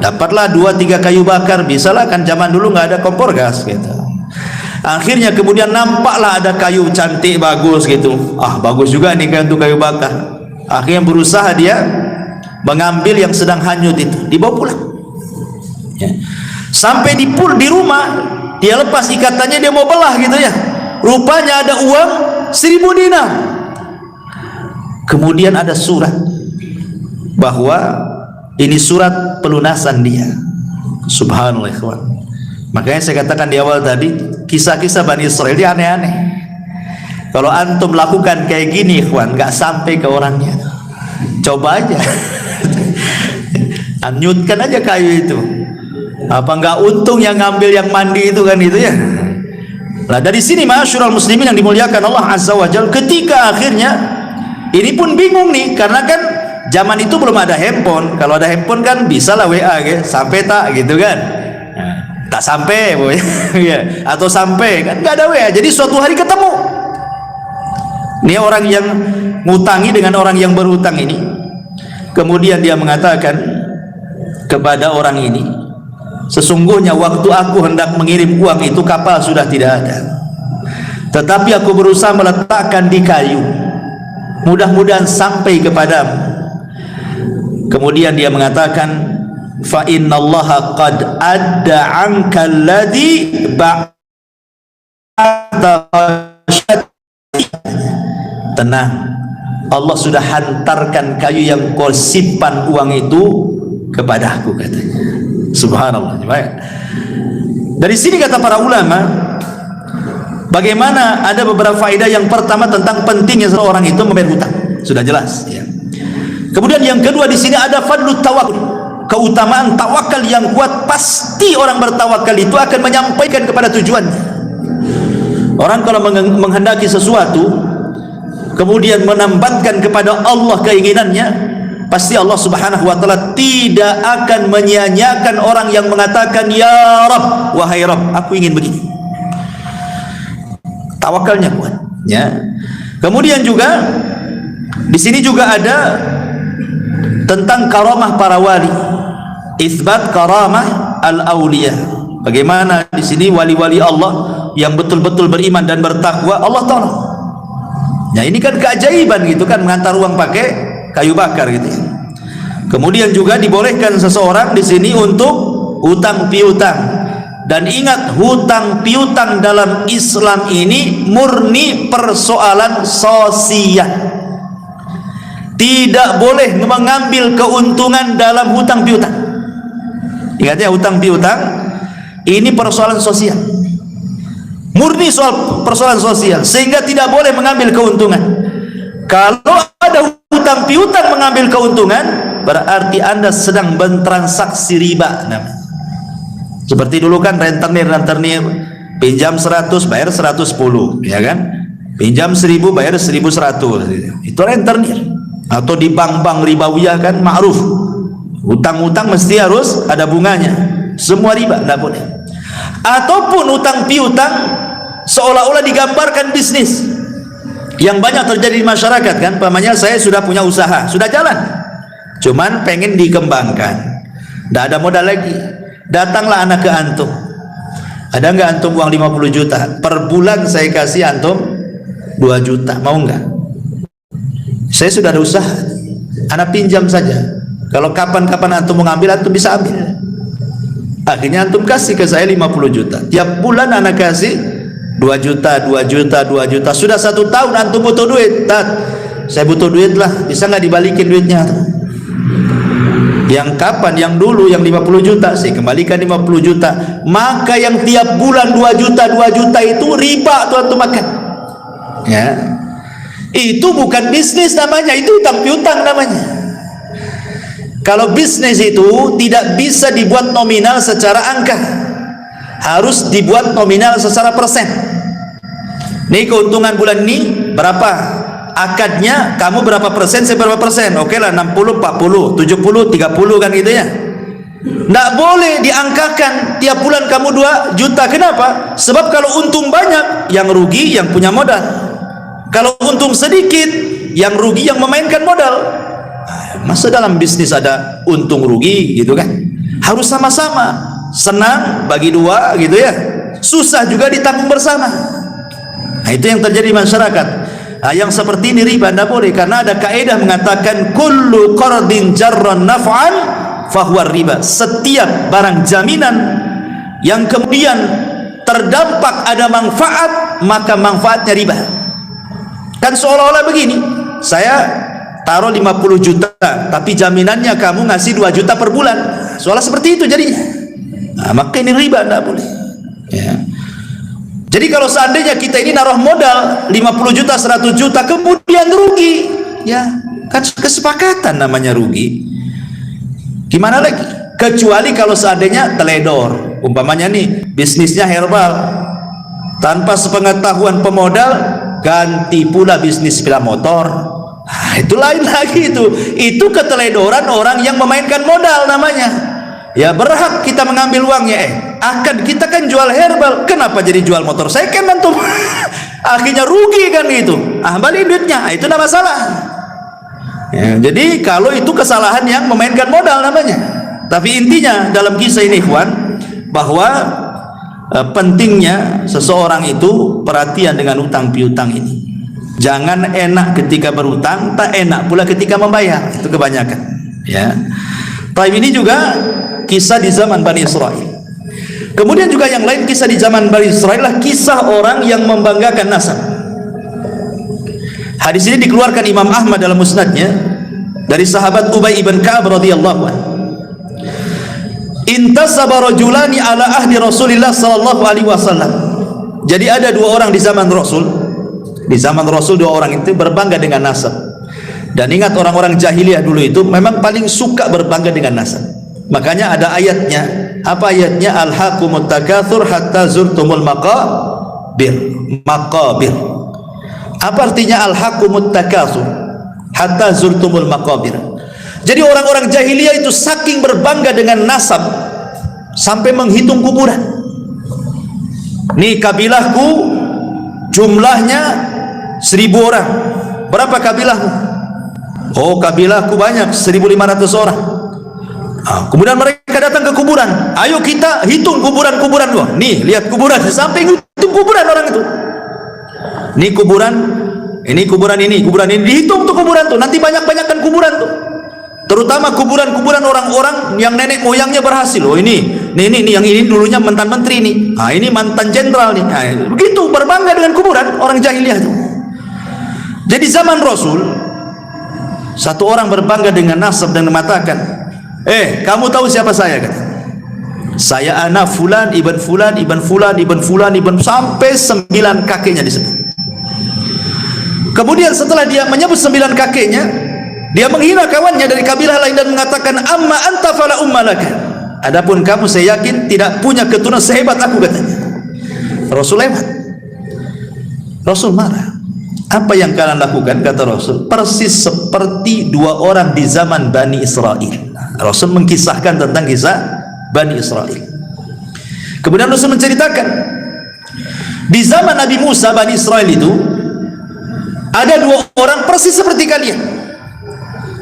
Speaker 2: Dapatlah 2-3 kayu bakar, bisalah kan zaman dulu nggak ada kompor gas gitu. Akhirnya kemudian nampaklah ada kayu cantik bagus gitu. Bagus juga nih kan untuk kayu bakar. Akhirnya berusaha dia mengambil yang sedang hanyut itu, dibawa pulang. Ya. Sampai di rumah, dia lepas ikatannya, dia mau belah gitu ya. Rupanya ada uang 1000 dinar. Kemudian ada surat bahwa ini surat pelunasan dia. Subhanallah, ikhwan. Makanya saya katakan di awal tadi, kisah-kisah Bani Israel dia aneh-aneh. Kalau antum lakukan kayak gini, ikhwan, nggak sampai ke orangnya. Coba aja. Anyutkan aja kayu itu. Apa nggak untung yang ngambil yang mandi itu kan itu ya. Nah dari sini ma'asyiral muslimin yang dimuliakan Allah Azza wa Jalla, ketika akhirnya ini pun bingung nih, karena kan zaman itu belum ada handphone. Kalau ada handphone kan bisa lah WA gitu, sampai tak gitu kan. Nah, tak sampai ya, atau sampai kan nggak ada WA. Jadi suatu hari ketemu. Ini orang yang ngutangi dengan orang yang berhutang ini. Kemudian dia mengatakan kepada orang ini, sesungguhnya waktu aku hendak mengirim uang itu kapal sudah tidak ada, tetapi aku berusaha meletakkan di kayu, mudah-mudahan sampai kepadamu. Kemudian dia mengatakan, fa innallaha qad adda anka alladhi ba'da. Tenang, Allah sudah hantarkan kayu yang kau simpan uang itu kepadaku, katanya. Subhanallah. Dari sini kata para ulama, bagaimana ada beberapa faedah. Yang pertama tentang pentingnya seorang itu membayar hutang, sudah jelas ya. Kemudian yang kedua di sini ada fadlut tawakal, keutamaan tawakal yang kuat. Pasti orang bertawakal itu akan menyampaikan kepada tujuannya. Orang kalau menghendaki sesuatu kemudian menambatkan kepada Allah keinginannya, pasti Allah Subhanahu wa Ta'ala tidak akan menyia-nyiakan orang yang mengatakan, ya Rabb, wahai Rabb, aku ingin begini. Tawakalnya kuat ya. Kemudian juga di sini juga ada tentang karamah para wali. Itsbat karamah al-auliya. Bagaimana di sini wali-wali Allah yang betul-betul beriman dan bertakwa Allah tolong. Ya ini kan keajaiban gitu kan, mengantar uang pakai kayu bakar gitu. Kemudian juga dibolehkan seseorang di sini untuk hutang piutang. Dan ingat, hutang piutang dalam Islam ini murni persoalan sosial. Tidak boleh mengambil keuntungan dalam hutang piutang. Ingat ya, hutang piutang ini persoalan sosial. Murni soal persoalan sosial, sehingga tidak boleh mengambil keuntungan. Kalau ada hutang piutang mengambil keuntungan, berarti Anda sedang bertransaksi riba namanya. Seperti dulu kan rentenir, pinjam 100 bayar 110, ya kan? Pinjam 1000 bayar 1100. Itu rentenir. Atau di bank-bank ribawiyah kan ma'ruf. Hutang-hutang mesti harus ada bunganya. Semua riba enggak boleh. Ataupun hutang piutang seolah-olah digambarkan bisnis. Yang banyak terjadi di masyarakat kan, pamannya saya sudah punya usaha, sudah jalan. Cuman pengen dikembangkan. Enggak ada modal lagi. Datanglah anak ke antum. Ada enggak antum uang 50 juta? Per bulan saya kasih antum 2 juta. Mau enggak? Saya sudah ada usaha. Anak pinjam saja. Kalau kapan-kapan antum mau ngambil, antum bisa ambil. Akhirnya antum kasih ke saya 50 juta. Tiap bulan anak kasih 2 juta, 2 juta, 2 juta. Sudah 1 tahun antum butuh duit. Tat, saya butuh duit lah. Bisa enggak dibalikin duitnya? Yang kapan? Yang dulu yang 50 juta saya kembalikan 50 juta. Maka yang tiap bulan 2 juta 2 juta itu riba tuh antum makan. Ya. Itu bukan bisnis namanya, itu hutang piutang namanya. Kalau bisnis itu tidak bisa dibuat nominal secara angka, harus dibuat nominal secara persen. Nih keuntungan bulan ini berapa? Akadnya kamu berapa persen, saya berapa persen. Oke lah 60, 40, 70, 30 kan gitu ya. Nggak boleh diangkakan tiap bulan kamu 2 juta. Kenapa? Sebab kalau untung banyak, yang rugi yang punya modal. Kalau untung sedikit, yang rugi yang memainkan modal. Masa dalam bisnis ada untung rugi gitu kan? Harus sama-sama. Senang bagi 2 gitu ya. Susah juga ditanggung bersama. Nah, itu yang terjadi di masyarakat. Nah, yang seperti ini riba tidak boleh, karena ada kaidah mengatakan kullu qardin jarran naf'an fahuwa riba. Setiap barang jaminan yang kemudian terdampak ada manfaat, maka manfaatnya riba. Kan seolah-olah begini, saya taruh 50 juta tapi jaminannya kamu ngasih 2 juta per bulan. Seolah seperti itu jadinya. Nah, maka ini riba, tidak boleh ya. Jadi kalau seandainya kita ini naruh modal 50 juta, 100 juta kemudian rugi, ya kan kesepakatan namanya rugi. Gimana lagi? Kecuali kalau seandainya teledor, umpamanya nih bisnisnya herbal, tanpa sepengetahuan pemodal ganti pula bisnis sepeda motor. Nah, itu lain lagi itu keteledoran orang yang memainkan modal namanya. Ya berhak kita mengambil uangnya. Akan kita kan jual herbal, kenapa jadi jual motor second antum? Akhirnya rugi kan gitu. Balik duitnya, itu tidak masalah ya. Jadi kalau itu kesalahan yang memainkan modal namanya. Tapi intinya dalam kisah ini ikhwan, bahwa pentingnya seseorang itu perhatian dengan utang piutang ini. Jangan enak ketika berutang, tak enak pula ketika membayar. Itu kebanyakan ya. Tapi ini juga kisah di zaman Bani Israel. Kemudian juga yang lain kisah di zaman Bani Israel adalah kisah orang yang membanggakan nasab. Hadis ini dikeluarkan Imam Ahmad dalam musnadnya dari sahabat Ubay ibn Ka'ab radhiyallahu anhu. Intasaba rajulani ala ahdi Rasulillah sallallahu alaihi wasallam. Jadi ada 2 orang di zaman Rasul. Di zaman Rasul 2 orang itu berbangga dengan nasab. Dan ingat orang-orang jahiliyah dulu itu memang paling suka berbangga dengan nasab. Makanya ada ayatnya. Apa ayatnya? Alhaqumut takatsur hatta zurtumul maqabir. Maqabir. Apa artinya alhaqumut takatsur hatta zurtumul maqabir? Jadi orang-orang jahiliyah itu saking berbangga dengan nasab sampai menghitung kuburan. Nih kabilahku jumlahnya 1000 orang. Berapa kabilahmu? Oh kabilahku banyak, 1500 orang. Kemudian mereka datang ke kuburan. Ayo kita hitung kuburan-kuburan. Wah, nih lihat kuburan, sampai hitung kuburan orang itu. Ini kuburan, ini kuburan ini, kuburan ini, dihitung tuh kuburan tuh. Nanti banyak-banyakkan kuburan tuh. Terutama kuburan-kuburan orang-orang yang nenek moyangnya berhasil. Oh ini yang ini dulunya mantan menteri nih. Ah ini mantan jenderal nih. Nah, begitu berbangga dengan kuburan orang jahiliyah itu. Jadi zaman Rasul, satu orang berbangga dengan nasab dan mengatakan, kamu tahu siapa saya? Kata, saya anak fulan ibn fulan ibn fulan ibn fulan ibn, sampai 9 kakeknya disebut. Kemudian setelah dia menyebut 9 kakeknya, dia menghina kawannya dari kabilah lain dan mengatakan, amma anta fala ummalaka. Adapun kamu, saya yakin tidak punya keturunan sehebat aku, katanya. Rasul lewat. Rasul marah. Apa yang kalian lakukan, kata Rasul, persis seperti 2 orang di zaman Bani Israel. Rasul mengkisahkan tentang kisah Bani Israel. Kemudian Rasul menceritakan, di zaman Nabi Musa, Bani Israel itu ada 2 orang persis seperti kalian.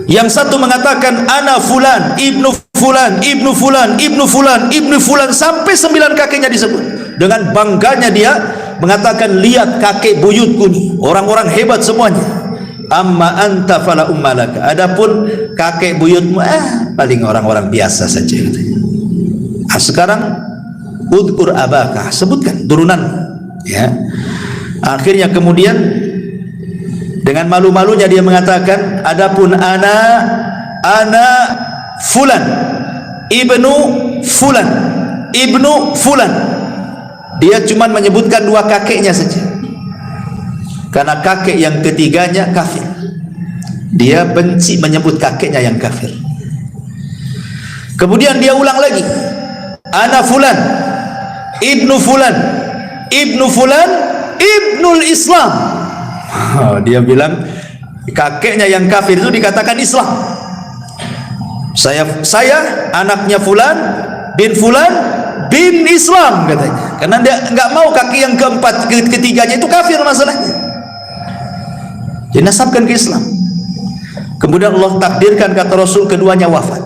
Speaker 2: Yang satu mengatakan ana fulan ibnu fulan ibnu fulan ibnu fulan ibnu fulan, sampai 9 kakeknya disebut. Dengan bangganya dia mengatakan, lihat kakek buyutku nih, orang-orang hebat semuanya. Amma anta fala ummalaka. Adapun kakek buyutmu paling orang-orang biasa saja, katanya. Sekarang udkur abaka, sebutkan turunan, ya. Akhirnya kemudian dengan malu-malunya dia mengatakan, adapun ana fulan ibnu fulan ibnu fulan. Dia cuma menyebutkan 2 kakeknya saja, karena kakek yang ketiganya kafir. Dia benci menyebut kakeknya yang kafir. Kemudian dia ulang lagi, ana fulan ibnu fulan ibnu fulan ibnul Islam. Dia bilang kakeknya yang kafir itu dikatakan Islam. Saya anaknya fulan bin fulan bin Islam, katanya. Karena dia nggak mau kaki yang keempat, ketiganya itu kafir masalahnya. Dinasabkan ke Islam. Kemudian Allah takdirkan, kata Rasul, keduanya wafat.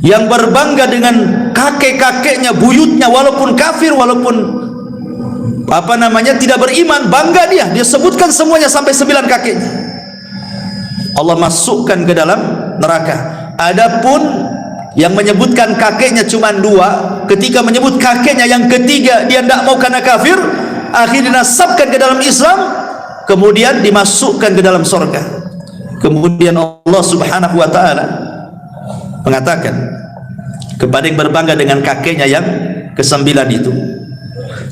Speaker 2: Yang berbangga dengan kakek-kakeknya, buyutnya, walaupun kafir, walaupun tidak beriman, bangga dia sebutkan semuanya sampai 9 kakeknya. Allah masukkan ke dalam neraka. Adapun yang menyebutkan kakeknya cuma 2, ketika menyebut kakeknya yang ketiga dia tidak mau karena kafir, akhirnya dinasabkan ke dalam Islam, kemudian dimasukkan ke dalam surga. Kemudian Allah Subhanahu wa taala mengatakan kepada yang berbangga dengan kakeknya yang ke-9 itu,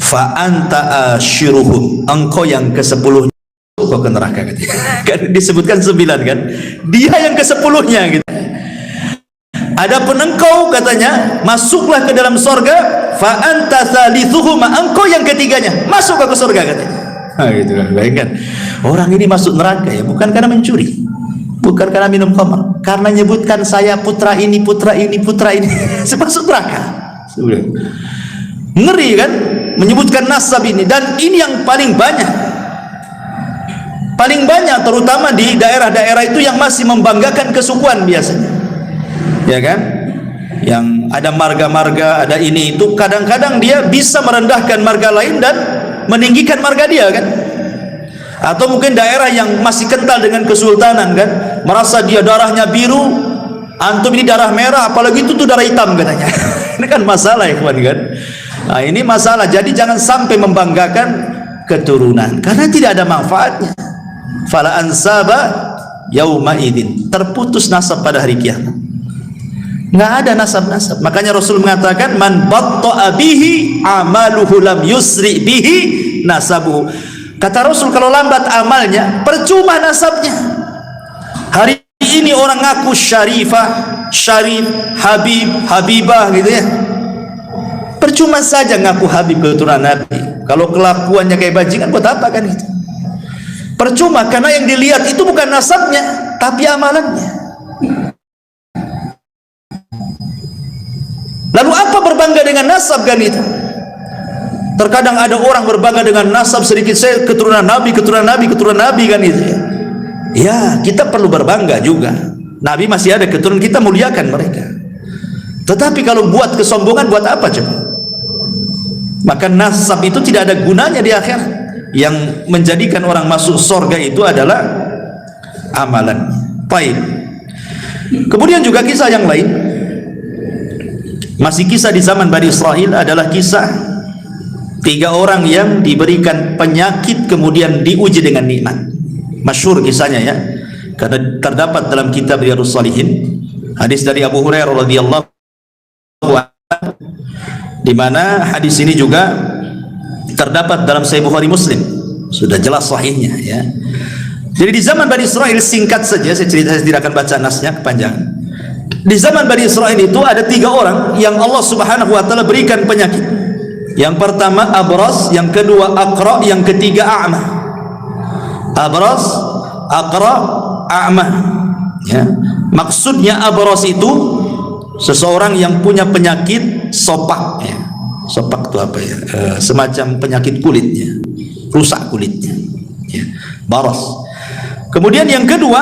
Speaker 2: fa anta ashiruhum, engkau yang ke-10 kau ke neraka, kan disebutkan 9 kan, dia yang ke-10-nya gitu. Adapun engkau, katanya, masuklah ke dalam surga, fa anta thalithuhuma, engkau yang ketiganya, masuk ke surga, katanya. Gitu kan, bayangkan orang ini masuk neraka ya bukan karena mencuri, bukan karena minum khamr, karena nyebutkan saya putra ini putra ini putra ini masuk neraka. Ngeri kan, menyebutkan nasab ini. Dan ini yang paling banyak terutama di daerah-daerah itu yang masih membanggakan kesukuan biasanya, ya kan, yang ada marga-marga, ada ini itu, kadang-kadang dia bisa merendahkan marga lain dan meninggikan marga dia kan. Atau mungkin daerah yang masih kental dengan kesultanan kan, merasa dia darahnya biru, antum ini darah merah, apalagi itu tuh darah hitam katanya. Ini kan masalah ya kawan kan. Nah ini masalah. Jadi jangan sampai membanggakan keturunan karena tidak ada manfaatnya. Fala ansaba yauma idin, terputus nasab pada hari kiamat, nggak ada nasab-nasab. Makanya Rasul mengatakan, man batta'a bihi amaluhu lam yusri bihi nasabuhu. Kata Rasul, kalau lambat amalnya percuma nasabnya. Hari ini orang ngaku syarifah, syarif, habib, habibah gitu ya, percuma saja ngaku habib keturunan Nabi. Kalau kelakuannya kayak bajingan buat apa kan itu? Percuma, karena yang dilihat itu bukan nasabnya tapi amalannya. Lalu apa berbangga dengan nasab kan itu? Terkadang ada orang berbangga dengan nasab sedikit, saya keturunan Nabi, keturunan Nabi, keturunan Nabi kan itu ya. Ya, kita perlu berbangga juga. Nabi masih ada keturunan, kita muliakan mereka. Tetapi kalau buat kesombongan, buat apa coba? Maka nasab itu tidak ada gunanya di akhirat. Yang menjadikan orang masuk surga itu adalah amalan. Baik. Kemudian juga kisah yang lain, masih kisah di zaman Bani Israel, adalah kisah 3 orang yang diberikan penyakit kemudian diuji dengan nikmat. Masyhur kisahnya ya, karena terdapat dalam kitab Riyadhus Shalihin, hadis dari Abu Hurairah radhiyallahu anhu, di mana hadis ini juga terdapat dalam Sahih Bukhari Muslim, sudah jelas sahihnya ya. Jadi di zaman Bani Israel, singkat saja saya cerita, saya tidak akan baca nasnya kepanjangan. Di zaman Bani Israel itu ada 3 orang yang Allah Subhanahu wa taala berikan penyakit. Yang pertama abras, yang kedua aqra, yang ketiga a'ma. Abras, aqra, a'ma ya. Maksudnya abras itu seseorang yang punya penyakit sopak ya. Sopak itu apa ya? Semacam penyakit kulitnya, rusak kulitnya ya. Baras. Kemudian yang kedua,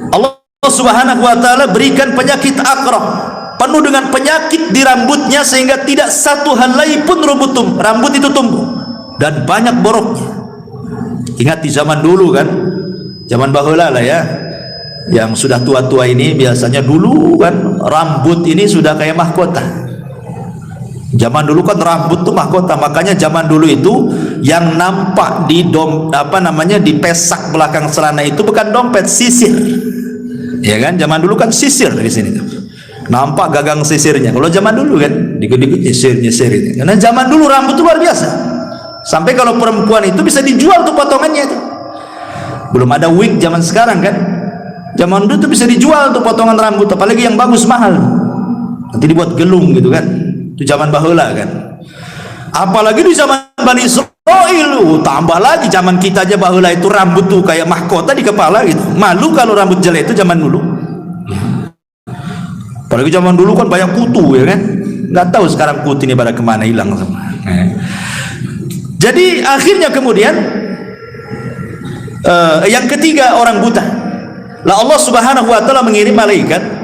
Speaker 2: Allah Subhanahu wa taala berikan penyakit aqra, penuh dengan penyakit di rambutnya sehingga tidak satu helai pun rambut itu tumbuh dan banyak boroknya. Ingat di zaman dulu kan, zaman baheula lah ya, yang sudah tua-tua ini biasanya dulu kan rambut ini sudah kayak mahkota. Zaman dulu kan rambut tuh mahkota, makanya zaman dulu itu yang nampak di di pesak belakang celana itu bukan dompet, sisir. Ya kan, zaman dulu kan sisir di sini tuh. Nampak gagang sisirnya. Kalau zaman dulu kan dikit-dikit nyisir ini. Karena zaman dulu rambut itu luar biasa. Sampai kalau perempuan itu bisa dijual tuh potongannya itu. Belum ada wig zaman sekarang kan. Zaman dulu tuh bisa dijual tuh potongan rambut, apalagi yang bagus mahal. Nanti dibuat gelung gitu kan. Itu zaman baheula kan. Apalagi di zaman Bani Israil, tambah lagi zaman kita aja baheula itu rambut tuh kayak mahkota di kepala gitu. Malu kalau rambut jelek itu zaman dulu. Apalagi zaman dulu kan banyak kutu ya kan. Nggak tahu sekarang kutu ini pada kemana, hilang semua. Jadi akhirnya kemudian yang ketiga orang buta. Lah Allah Subhanahu wa taala mengirim malaikat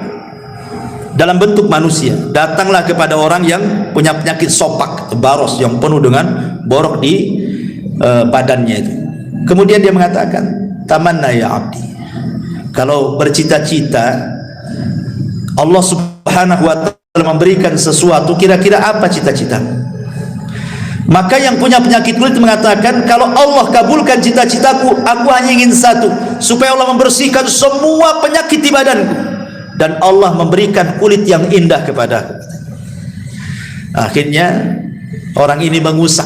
Speaker 2: dalam bentuk manusia, datanglah kepada orang yang punya penyakit sopak, baros, yang penuh dengan borok di badannya itu. Kemudian dia mengatakan, tamanna ya abdi, kalau bercita-cita Allah Subhanahu wa taala memberikan sesuatu, kira-kira apa cita-cita? Maka yang punya penyakit kulit mengatakan, kalau Allah kabulkan cita-citaku, aku hanya ingin satu, supaya Allah membersihkan semua penyakit di badanku dan Allah memberikan kulit yang indah kepadaku. Akhirnya orang ini mengusap,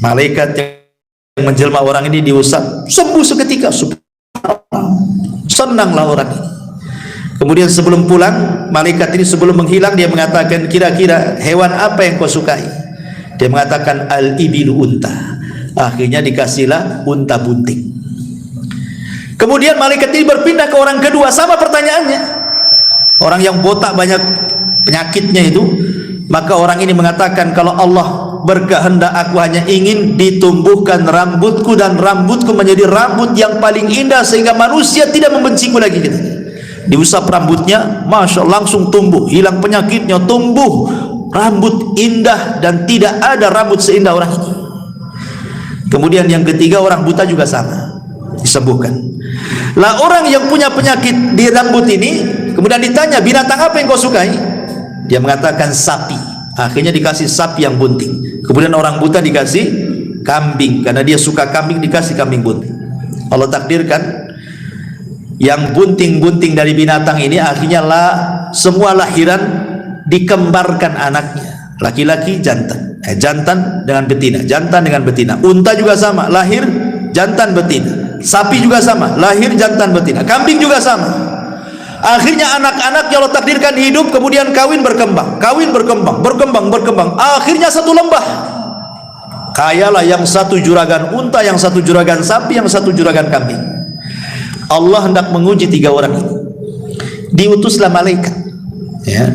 Speaker 2: malaikat yang menjelma orang ini diusap, sembuh seketika. Senanglah orang ini. Kemudian sebelum pulang, malaikat ini sebelum menghilang dia mengatakan, kira-kira hewan apa yang kau sukai? Dia mengatakan al-ibilu unta. Akhirnya dikasihlah unta bunting. Kemudian malaikat ini berpindah ke orang kedua, sama pertanyaannya. Orang yang botak banyak penyakitnya itu, maka orang ini mengatakan, kalau Allah berkehendak aku hanya ingin ditumbuhkan rambutku dan rambutku menjadi rambut yang paling indah sehingga manusia tidak membenciku lagi gitu. Diusap rambutnya, masya Allah, langsung tumbuh, hilang penyakitnya, tumbuh rambut indah dan tidak ada rambut seindah orang ini. Kemudian yang ketiga orang buta juga sama, disembuhkan. Lah orang yang punya penyakit di rambut ini kemudian ditanya, binatang apa yang kau sukai? Dia mengatakan sapi. Akhirnya dikasih sapi yang bunting. Kemudian orang buta dikasih kambing, karena dia suka kambing, dikasih kambing bunting. Allah takdirkan yang bunting-bunting dari binatang ini akhirnya semua lahiran dikembarkan anaknya, laki-laki jantan, jantan dengan betina, jantan dengan betina. Unta juga sama, lahir jantan betina. Sapi juga sama, lahir jantan betina. Kambing juga sama. Akhirnya anak-anak yang Allah takdirkan hidup, kemudian kawin berkembang, berkembang. Akhirnya satu lembah. Kayalah yang satu juragan unta, yang satu juragan sapi, yang satu juragan kambing. Allah hendak menguji 3 orang ini. Diutuslah malaikat. Ya.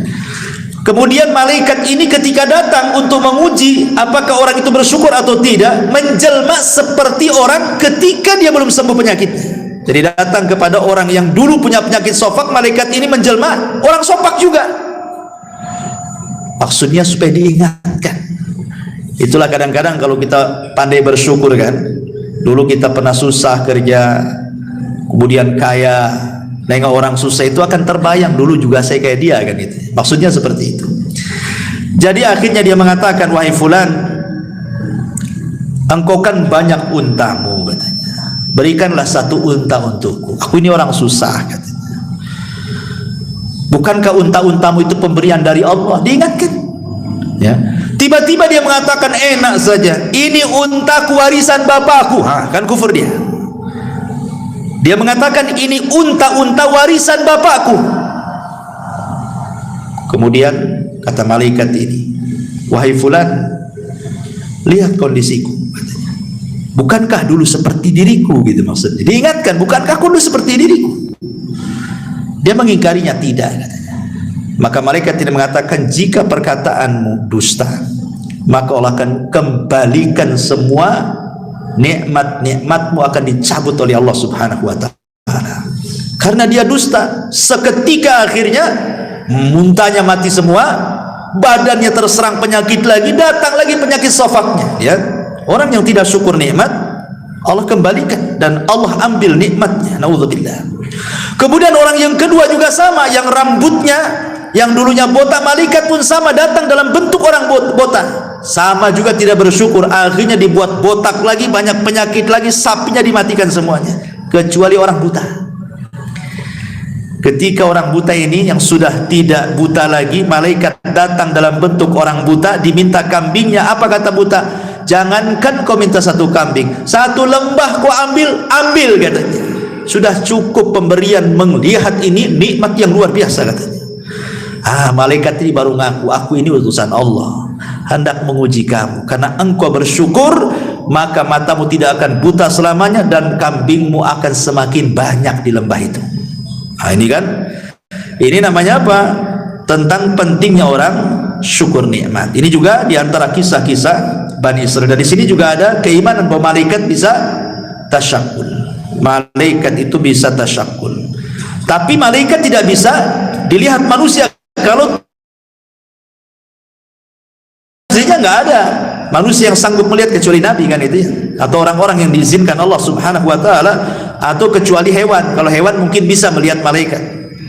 Speaker 2: Kemudian malaikat ini ketika datang untuk menguji apakah orang itu bersyukur atau tidak, menjelma seperti orang ketika dia belum sembuh penyakitnya. Jadi datang kepada orang yang dulu punya penyakit sofak, malaikat ini menjelma orang sofak juga. Maksudnya supaya diingatkan. Itulah kadang-kadang kalau kita pandai bersyukur kan. Dulu kita pernah susah kerja, kemudian kaya, nengok orang susah itu akan terbayang, dulu juga saya kayak dia kan itu. Maksudnya seperti itu. Jadi akhirnya dia mengatakan, wahai fulan, engkau kan banyak untamu katanya, berikanlah satu unta untukku, aku ini orang susah katanya. Bukankah unta-untamu itu pemberian dari Allah? Diingatkan ya. Tiba-tiba dia mengatakan, enak saja, ini untaku warisan bapakku. Kan kufur dia. Dia mengatakan, ini unta-unta warisan bapakku. Kemudian kata malaikat ini, wahai fulan, lihat kondisiku katanya. Bukankah dulu seperti diriku gitu maksudnya. Diingatkan, bukankah aku dulu seperti diriku? Dia mengingkarinya, tidak katanya. Maka malaikat tidak mengatakan, jika perkataanmu dusta, maka Allah akan kembalikan semua nikmat-nikmatmu akan dicabut oleh Allah Subhanahu wa ta'ala. Karena dia dusta, seketika akhirnya muntahnya mati semua, badannya terserang penyakit lagi, datang lagi penyakit sofaknya ya. Orang yang tidak syukur nikmat, Allah kembalikan dan Allah ambil nikmatnya. Naudzubillah. Kemudian orang yang kedua juga sama, yang rambutnya yang dulunya botak, malaikat pun sama, datang dalam bentuk orang botak, sama juga tidak bersyukur, akhirnya dibuat botak lagi, banyak penyakit lagi, sapinya dimatikan semuanya kecuali orang buta. Ketika orang buta ini yang sudah tidak buta lagi, malaikat datang dalam bentuk orang buta, diminta kambingnya. Apa kata buta? Jangankan kau minta satu kambing, satu lembah kau ambil katanya. Sudah cukup pemberian, melihat ini nikmat yang luar biasa katanya. Malaikat ini baru ngaku, aku ini utusan Allah, hendak menguji kamu. Karena engkau bersyukur, maka matamu tidak akan buta selamanya dan kambingmu akan semakin banyak di lembah itu. Ini kan, ini namanya apa? Tentang pentingnya orang syukur nikmat. Ini juga diantara kisah-kisah Bani Israil. Dan di sini juga ada keimanan bahwa malaikat bisa tasyakul. Malaikat itu bisa tasyakul. Tapi malaikat tidak bisa dilihat manusia. Kalau aslinya nggak ada manusia yang sanggup melihat kecuali Nabi kan itu ya, atau orang-orang yang diizinkan Allah Subhanahu wa ta'ala, atau kecuali hewan. Kalau hewan mungkin bisa melihat malaikat,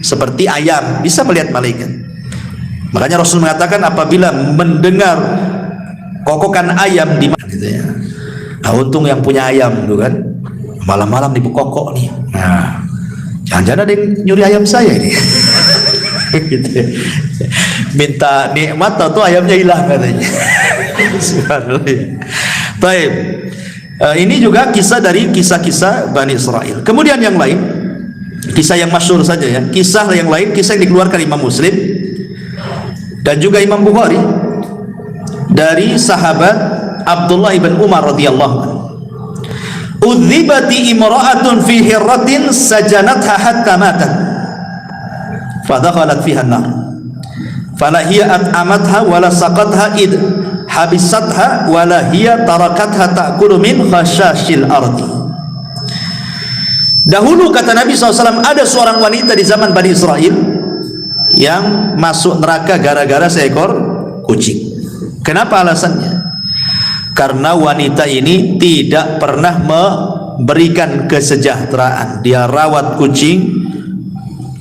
Speaker 2: seperti ayam bisa melihat malaikat. Makanya Rasul mengatakan apabila mendengar kokokan ayam di mana gitu ya. Untung yang punya ayam itu kan, malam-malam dibekokok nih. Jangan-jangan ada yang nyuri ayam saya ini. Gitu. Minta nikmat atau ayamnya hilang katanya. Baik. Ini juga kisah dari kisah-kisah Bani Israil. Kemudian yang lain, kisah yang masyhur saja ya. Kisah yang lain, kisah yang dikeluarkan Imam Muslim dan juga Imam Bukhari dari sahabat Abdullah ibn Umar radhiyallahu anhu. Udzibati imra'atun fi hirratin sajanatha hatta matat. Fadakhalat fiha an-nar. Fala hiya at'amatha wala saqatha id habisatha wala hiya tarakatha ta'kulu min khashashil ardi. Dahulu kata Nabi SAW, ada seorang wanita di zaman Bani Israil yang masuk neraka gara-gara seekor kucing. Kenapa alasannya? Karena wanita ini tidak pernah memberikan kesejahteraan. Dia rawat kucing,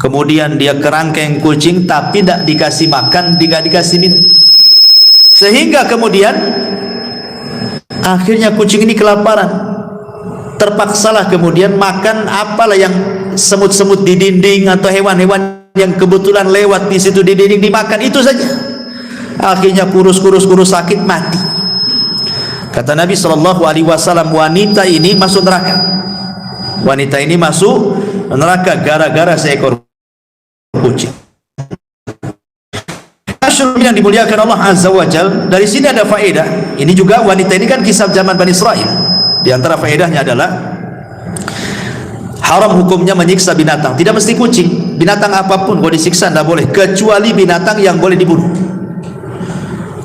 Speaker 2: kemudian dia kerangkeng kucing, tapi tidak dikasih makan, tidak dikasih minum, sehingga kemudian akhirnya kucing ini kelaparan. Terpaksalah kemudian makan apalah yang semut-semut di dinding atau hewan-hewan yang kebetulan lewat di situ di dinding, dimakan itu saja. Akhirnya kurus sakit, mati. Kata Nabi SAW, wanita ini masuk neraka. Wanita ini masuk neraka gara-gara seekor kucing. Yang dimuliakan Allah Azza wa Jal, dari sini ada faedah. Ini juga wanita ini kan kisah zaman Bani Israil. Di antara faedahnya adalah haram hukumnya menyiksa binatang. Tidak mesti kucing, binatang apapun kalau disiksa tidak boleh, kecuali binatang yang boleh dibunuh.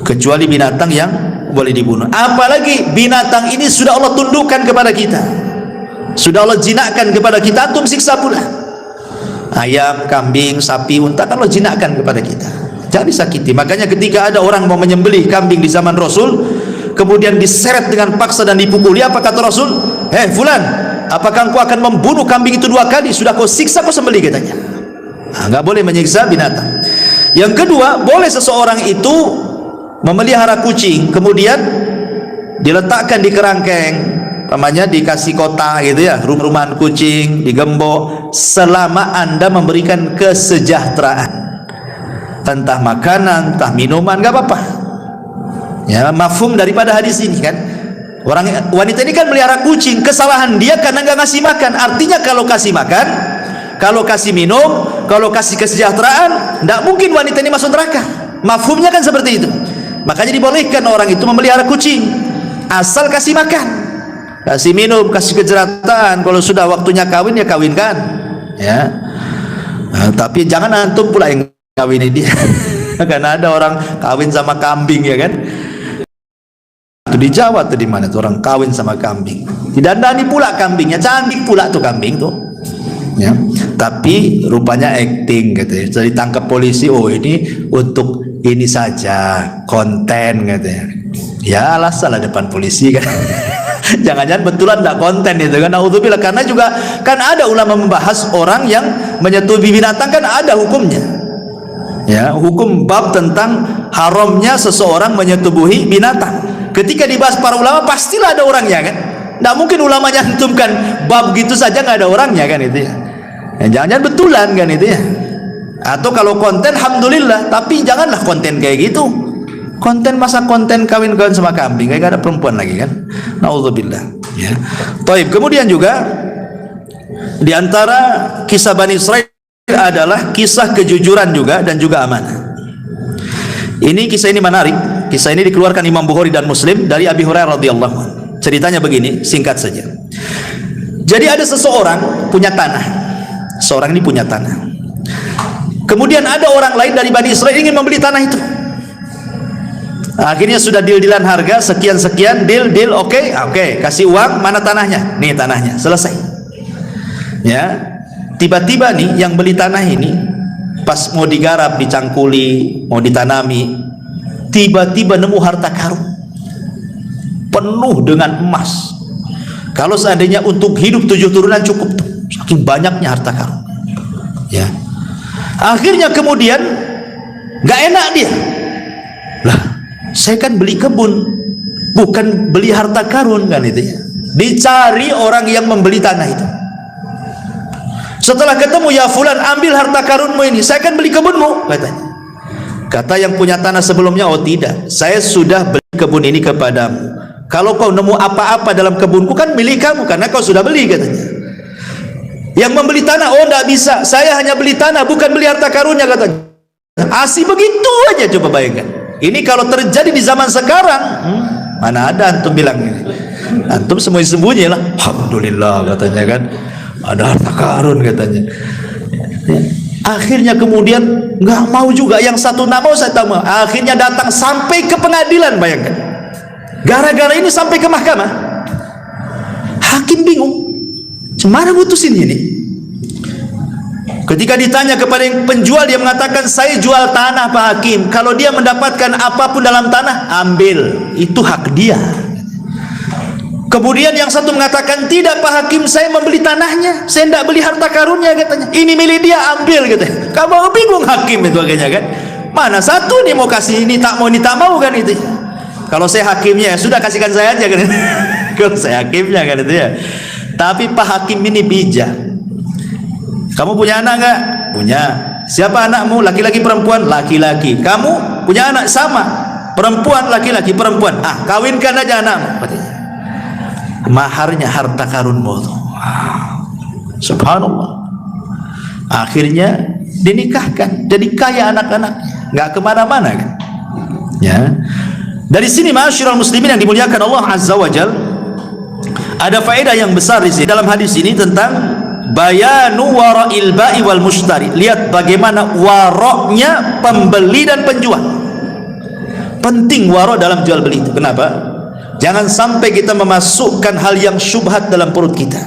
Speaker 2: Kecuali binatang yang boleh dibunuh. Apalagi binatang ini sudah Allah tundukkan kepada kita. Sudah Allah jinakkan kepada kita, antum siksa pula. Ayam, kambing, sapi, unta kan Allah jinakkan kepada kita. Jangan disakiti. Makanya ketika ada orang mau menyembelih kambing di zaman Rasul, kemudian diseret dengan paksa dan dipukuli, apa kata Rasul? Fulan, apakah engkau akan membunuh kambing itu 2 kali? Sudah kau siksa, kau sembelih, katanya. Nggak boleh menyiksa binatang. Yang kedua, boleh seseorang itu memelihara kucing, kemudian diletakkan di kerangkeng, namanya dikasih kota gitu ya, rumah-rumahan kucing, digembok, selama Anda memberikan kesejahteraan, entah makanan, entah minuman, nggak apa-apa. Ya, mafhum daripada hadis ini kan. Wanita ini kan melihara kucing, kesalahan dia karena nggak ngasih makan. Artinya kalau kasih makan, kalau kasih minum, kalau kasih kesejahteraan, tidak mungkin wanita ini masuk neraka. Mafhumnya kan seperti itu. Makanya dibolehkan orang itu memelihara kucing, asal kasih makan, kasih minum, kasih kesejahteraan. Kalau sudah waktunya kawin, ya kawinkan, ya. Tapi jangan antum pula yang kawin dia. Karena ada orang kawin sama kambing, ya kan. Itu di Jawa tuh, di mana tuh orang kawin sama kambing, didandani pula kambingnya, cantik pula tuh kambing tuh, ya. Tapi rupanya acting gitu ya. Jadi ditangkap polisi, oh ini untuk ini saja, konten katanya. Ya alasan lah depan polisi kan. Jangan-jangan betulan tidak konten itu kan. Naudzubillah. Karena juga kan ada ulama membahas orang yang menyetubuhi binatang, kan ada hukumnya. Ya, hukum bab tentang haramnya seseorang menyetubuhi binatang. Ketika dibahas para ulama, pastilah ada orangnya kan. Tidak mungkin ulama nyantumkan bab gitu saja nggak ada orangnya kan itu ya. Jangan-jangan betulan kan itu ya. Atau kalau konten, alhamdulillah. Tapi janganlah konten kayak gitu. Konten, masa konten kawin-kawin sama kambing, kayak gak ada perempuan lagi kan. Naudzubillah, ya. Taib. Kemudian juga di antara kisah Bani Israil adalah kisah kejujuran juga dan juga amanah. Kisah ini menarik. Kisah ini dikeluarkan Imam Bukhari dan Muslim dari Abi Hurairah radhiyallahu anhu. Ceritanya begini, singkat saja. Jadi ada seseorang punya tanah. Seorang ini punya tanah. Kemudian ada orang lain dari Bani Israil ingin membeli tanah itu. Akhirnya sudah deal-dealan harga sekian-sekian, deal, oke, kasih uang, mana tanahnya? Nih tanahnya, selesai. Ya. Tiba-tiba nih yang beli tanah ini pas mau digarap, dicangkuli, mau ditanami, tiba-tiba nemu harta karun penuh dengan emas. Kalau seandainya untuk hidup 7 turunan cukup tuh, saking banyaknya harta karun. Ya. Akhirnya kemudian nggak enak dia. Lah, saya kan beli kebun, bukan beli harta karun kan itu ya. Dicari orang yang membeli tanah itu. Setelah ketemu, ya fulan, ambil harta karunmu ini, saya kan beli kebunmu, katanya. Kata yang punya tanah sebelumnya, oh tidak, saya sudah beli kebun ini kepadamu. Kalau kau nemu apa-apa dalam kebunku kan milik kamu, karena kau sudah beli, katanya. Yang membeli tanah, oh tidak bisa, saya hanya beli tanah, bukan beli harta karunnya, katanya. Asih begitu aja, coba bayangkan. Ini kalau terjadi di zaman sekarang, mana ada antum bilang ini. Antum sembunyi-sembunyi lah. Alhamdulillah, katanya kan, ada harta karun, katanya. Akhirnya kemudian nggak mau juga, yang satu nggak mau, saya tahu. Akhirnya datang sampai ke pengadilan, bayangkan. Gara-gara ini sampai ke mahkamah. Hakim bingung, gimana putusin ini? Ketika ditanya kepada yang penjual, dia mengatakan, saya jual tanah Pak Hakim, kalau dia mendapatkan apapun dalam tanah, ambil, itu hak dia. Kemudian yang satu mengatakan, tidak Pak Hakim, saya membeli tanahnya, saya tidak beli harta karunnya, katanya. Ini milik dia, ambil, katanya. Kamu bingung hakim itu akhirnya kan. Mana satu nih mau kasih ini, tak mau kan itu. Kalau saya hakimnya, ya sudah kasihkan saya aja kan. Kalau saya hakimnya kan itu ya. Tapi Pak Hakim ini bijak. Kamu punya anak enggak? Punya. Siapa anakmu? Laki-laki perempuan? Laki-laki. Kamu punya anak? Sama. Perempuan, laki-laki, perempuan. Kawinkan aja anakmu, katanya. Maharnya harta karunmu. Subhanallah. Akhirnya dinikahkan, jadi kaya anak-anaknya, nggak kemana-mana kan. Ya. Dari sini ma'asyiral muslimin yang dimuliakan Allah Azza wa Jal, ada faedah yang besar di sini dalam hadis ini tentang bayanu wara'il ba'i wal mushtari. Lihat bagaimana waroknya pembeli dan penjual. Penting warok dalam jual beli itu. Kenapa? Jangan sampai kita memasukkan hal yang syubhat dalam perut kita.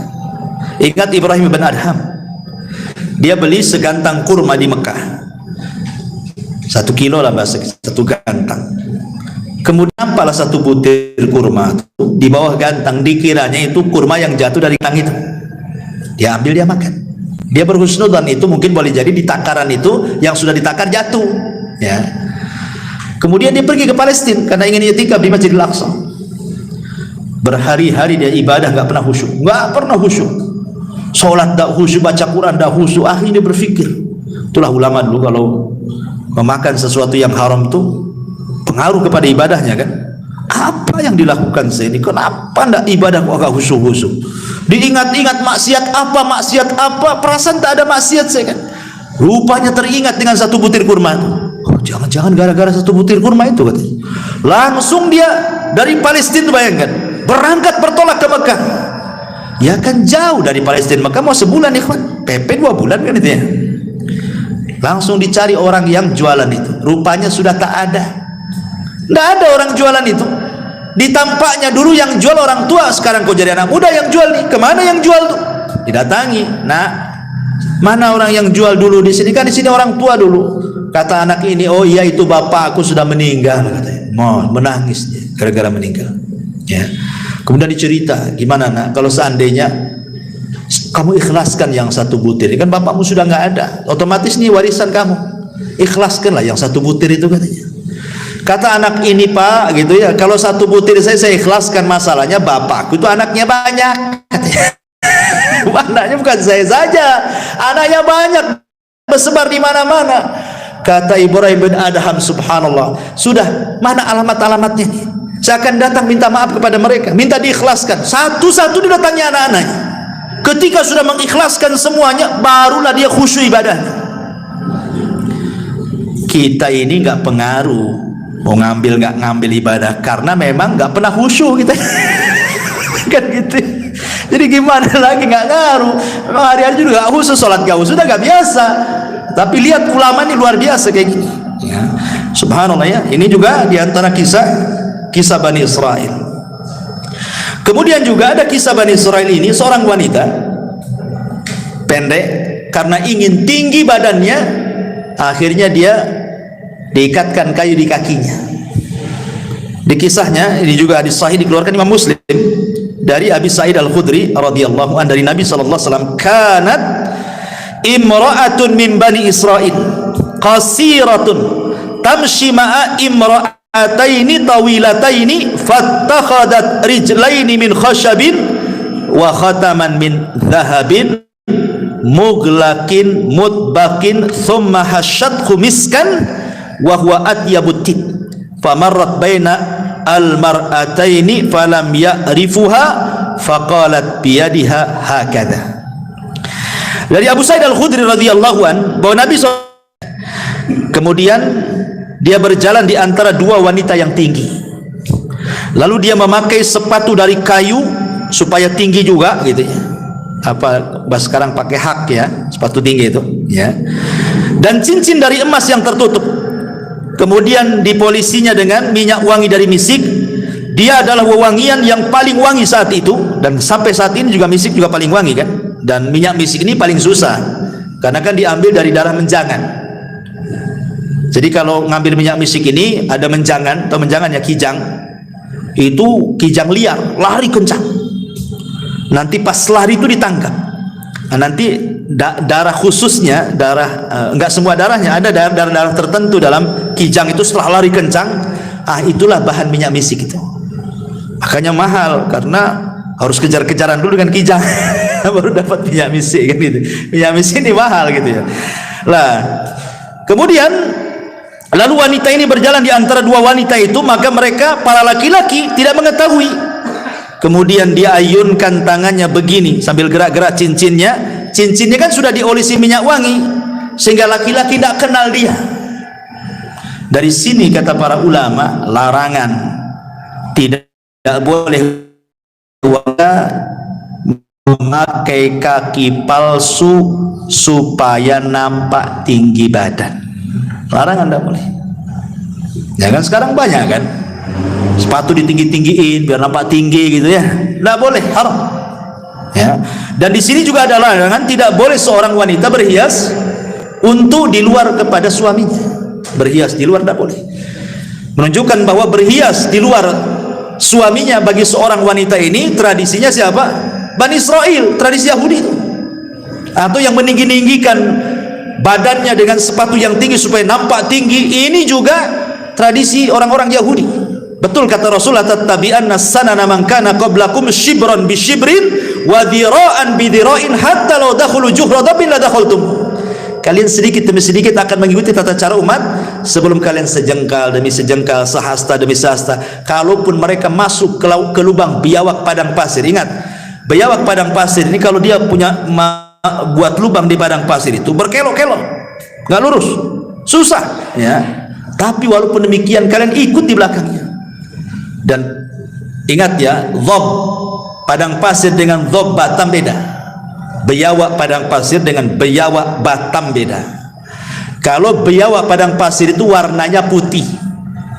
Speaker 2: Ingat Ibrahim bin Adham, dia beli segantang kurma di Mekah, 1 kilo lah bahasa, 1 gantang. Kemudian nampaklah 1 butir kurma di bawah gantang, dikiranya itu kurma yang jatuh dari gantang itu. Dia ambil, dia makan. Dia berhusnudzon itu mungkin boleh jadi di takaran itu yang sudah ditakar jatuh, ya. Kemudian dia pergi ke Palestina karena ingin i'tikaf di Masjidil Aqsa. Berhari-hari dia ibadah, nggak pernah khusyuk, sholat nggak khusyuk, baca Quran nggak khusyuk. Akhirnya dia berpikir, itulah ulama dulu kalau memakan sesuatu yang haram tuh pengaruh kepada ibadahnya kan. Apa yang dilakukan saya ini, kenapa ndak ibadah kok agak khusyuk-khusyuk? Diingat-ingat maksiat apa, perasaan tak ada maksiat saya kan. Rupanya teringat dengan 1 butir kurma itu. Oh, jangan-jangan gara-gara 1 butir kurma itu katanya. Langsung dia dari Palestina, bayangkan, berangkat bertolak ke Mekah. Ya kan jauh dari Palestina Mekah, mau sebulan ikhwan, PP 2 bulan kan itu ya. Langsung dicari orang yang jualan itu, rupanya sudah tak ada. Tidak ada orang jualan itu. Ditampaknya dulu yang jual orang tua, sekarang kok jadi anak muda yang jual nih. Kemana yang jual tuh? Didatangi. Nah, mana orang yang jual dulu di sini? Kan di sini orang tua dulu. Kata anak ini, oh iya itu bapak aku sudah meninggal, katanya. Mau menangis dia gara-gara meninggal. Ya. Kemudian dicerita, gimana nak? Kalau seandainya kamu ikhlaskan yang 1 butir, kan bapakmu sudah nggak ada, otomatis nih warisan kamu. Ikhlaskanlah yang 1 butir itu, katanya. Kata anak ini, Pak, gitu ya, kalau 1 butir saya ikhlaskan, masalahnya bapakku itu anaknya banyak, katanya. Anaknya bukan saya saja, anaknya banyak, bersebar di mana-mana. Kata Ibrahim bin Adham, subhanallah, sudah, mana alamat-alamatnya nih? Saya akan datang minta maaf kepada mereka, minta diikhlaskan. Satu-satu didatangi anak-anaknya. Ketika sudah mengikhlaskan semuanya, barulah dia khusyuk ibadahnya. Kita ini nggak pengaruh mau ngambil nggak ngambil ibadah, karena memang nggak pernah khusyuk kita. Kan gitu. Jadi gimana lagi, nggak ngaruh. Memang hari-hari juga nggak khusyuk, sholat nggak khusyuk, nggak biasa. Tapi lihat ulama ini luar biasa kayak gini. Ya. Subhanallah ya. Ini juga diantara kisah Bani Israel. Kemudian juga ada kisah Bani Israel ini, seorang wanita pendek, karena ingin tinggi badannya, akhirnya dia diikatkan kayu di kakinya. Di kisahnya ini juga hadis sahih dikeluarkan Imam Muslim dari Abi Sa'id Al-Khudri radhiyallahu anhu dari Nabi sallallahu alaihi wasallam, kanat imra'atun min Bani Israil qasiratun tamshi ma'a imra'ataini tawilataini fattakhadat rijlaini min khashabin wa khataman min dhahabin mughlaqin mutbaqin thumma hasyathu miskan wa huwa atyabut tib famarrat baina al-mar'ataini falam ya'rifuha faqalat biyadiha hakadha. Dari Abu Sa'id Al-Khudri radhiyallahu an, bahwa Nabi kemudian dia berjalan di antara 2 wanita yang tinggi, lalu dia memakai sepatu dari kayu supaya tinggi juga gitu ya, apa bahas sekarang pakai hak ya, sepatu tinggi itu ya, dan cincin dari emas yang tertutup, kemudian dipolisinya dengan minyak wangi dari misik. Dia adalah wewangian yang paling wangi saat itu, dan sampai saat ini juga misik juga paling wangi kan. Dan minyak misik ini paling susah karena kan diambil dari darah menjangan. Jadi kalau ngambil minyak misik ini ada menjangan, atau menjangan ya kijang, itu kijang liar, lari kencang. Nanti pas lari itu ditangkap. Nah, nanti darah khususnya, enggak semua darahnya, ada darah-darah tertentu dalam kijang itu setelah lari kencang, itulah bahan minyak misik itu. Makanya mahal, karena harus kejar-kejaran dulu dengan kijang baru dapat minyak misik kan gitu. Minyak misik ini mahal gitu ya. Lah, kemudian lalu wanita ini berjalan di antara 2 wanita itu, maka mereka para laki-laki tidak mengetahui. Kemudian dia ayunkan tangannya begini sambil gerak-gerak cincinnya. Cincinnya kan sudah diolesi minyak wangi sehingga laki-laki tidak kenal dia. Dari sini kata para ulama, larangan tidak boleh memakai kaki palsu supaya nampak tinggi badan. Larangan, tidak boleh. Ya kan sekarang banyak kan sepatu ditinggi-tinggiin biar nampak tinggi gitu ya, tidak boleh, haram. Ya. Dan di sini juga ada larangan, tidak boleh seorang wanita berhias untuk di luar kepada suaminya. Berhias di luar tidak boleh. Menunjukkan bahwa berhias di luar suaminya bagi seorang wanita ini tradisinya siapa? Bani Israel, tradisi Yahudi itu. Atau yang meninggi-ninggikan badannya dengan sepatu yang tinggi supaya nampak tinggi, ini juga tradisi orang-orang Yahudi. Betul kata Rasulullah, tattabi'anna sanana man kana qablakum shibran bi shibrin wa dhira'an bi dhira'in hatta law dakhulu juhra dabbin la dakhaltum. Kalian sedikit demi sedikit akan mengikuti tata cara umat sebelum kalian sejengkal demi sejengkal, sehasta demi sehasta. Kalaupun mereka masuk ke lubang biawak padang pasir, ingat, biawak padang pasir ini kalau dia punya buat lubang di padang pasir itu berkelok-kelok, nggak lurus, susah, ya. Tapi walaupun demikian kalian ikut di belakangnya. Dan ingat ya, dhob padang pasir dengan dhob Batam beda. Biawak padang pasir dengan biawak Batam beda. Kalau biawak padang pasir itu warnanya putih,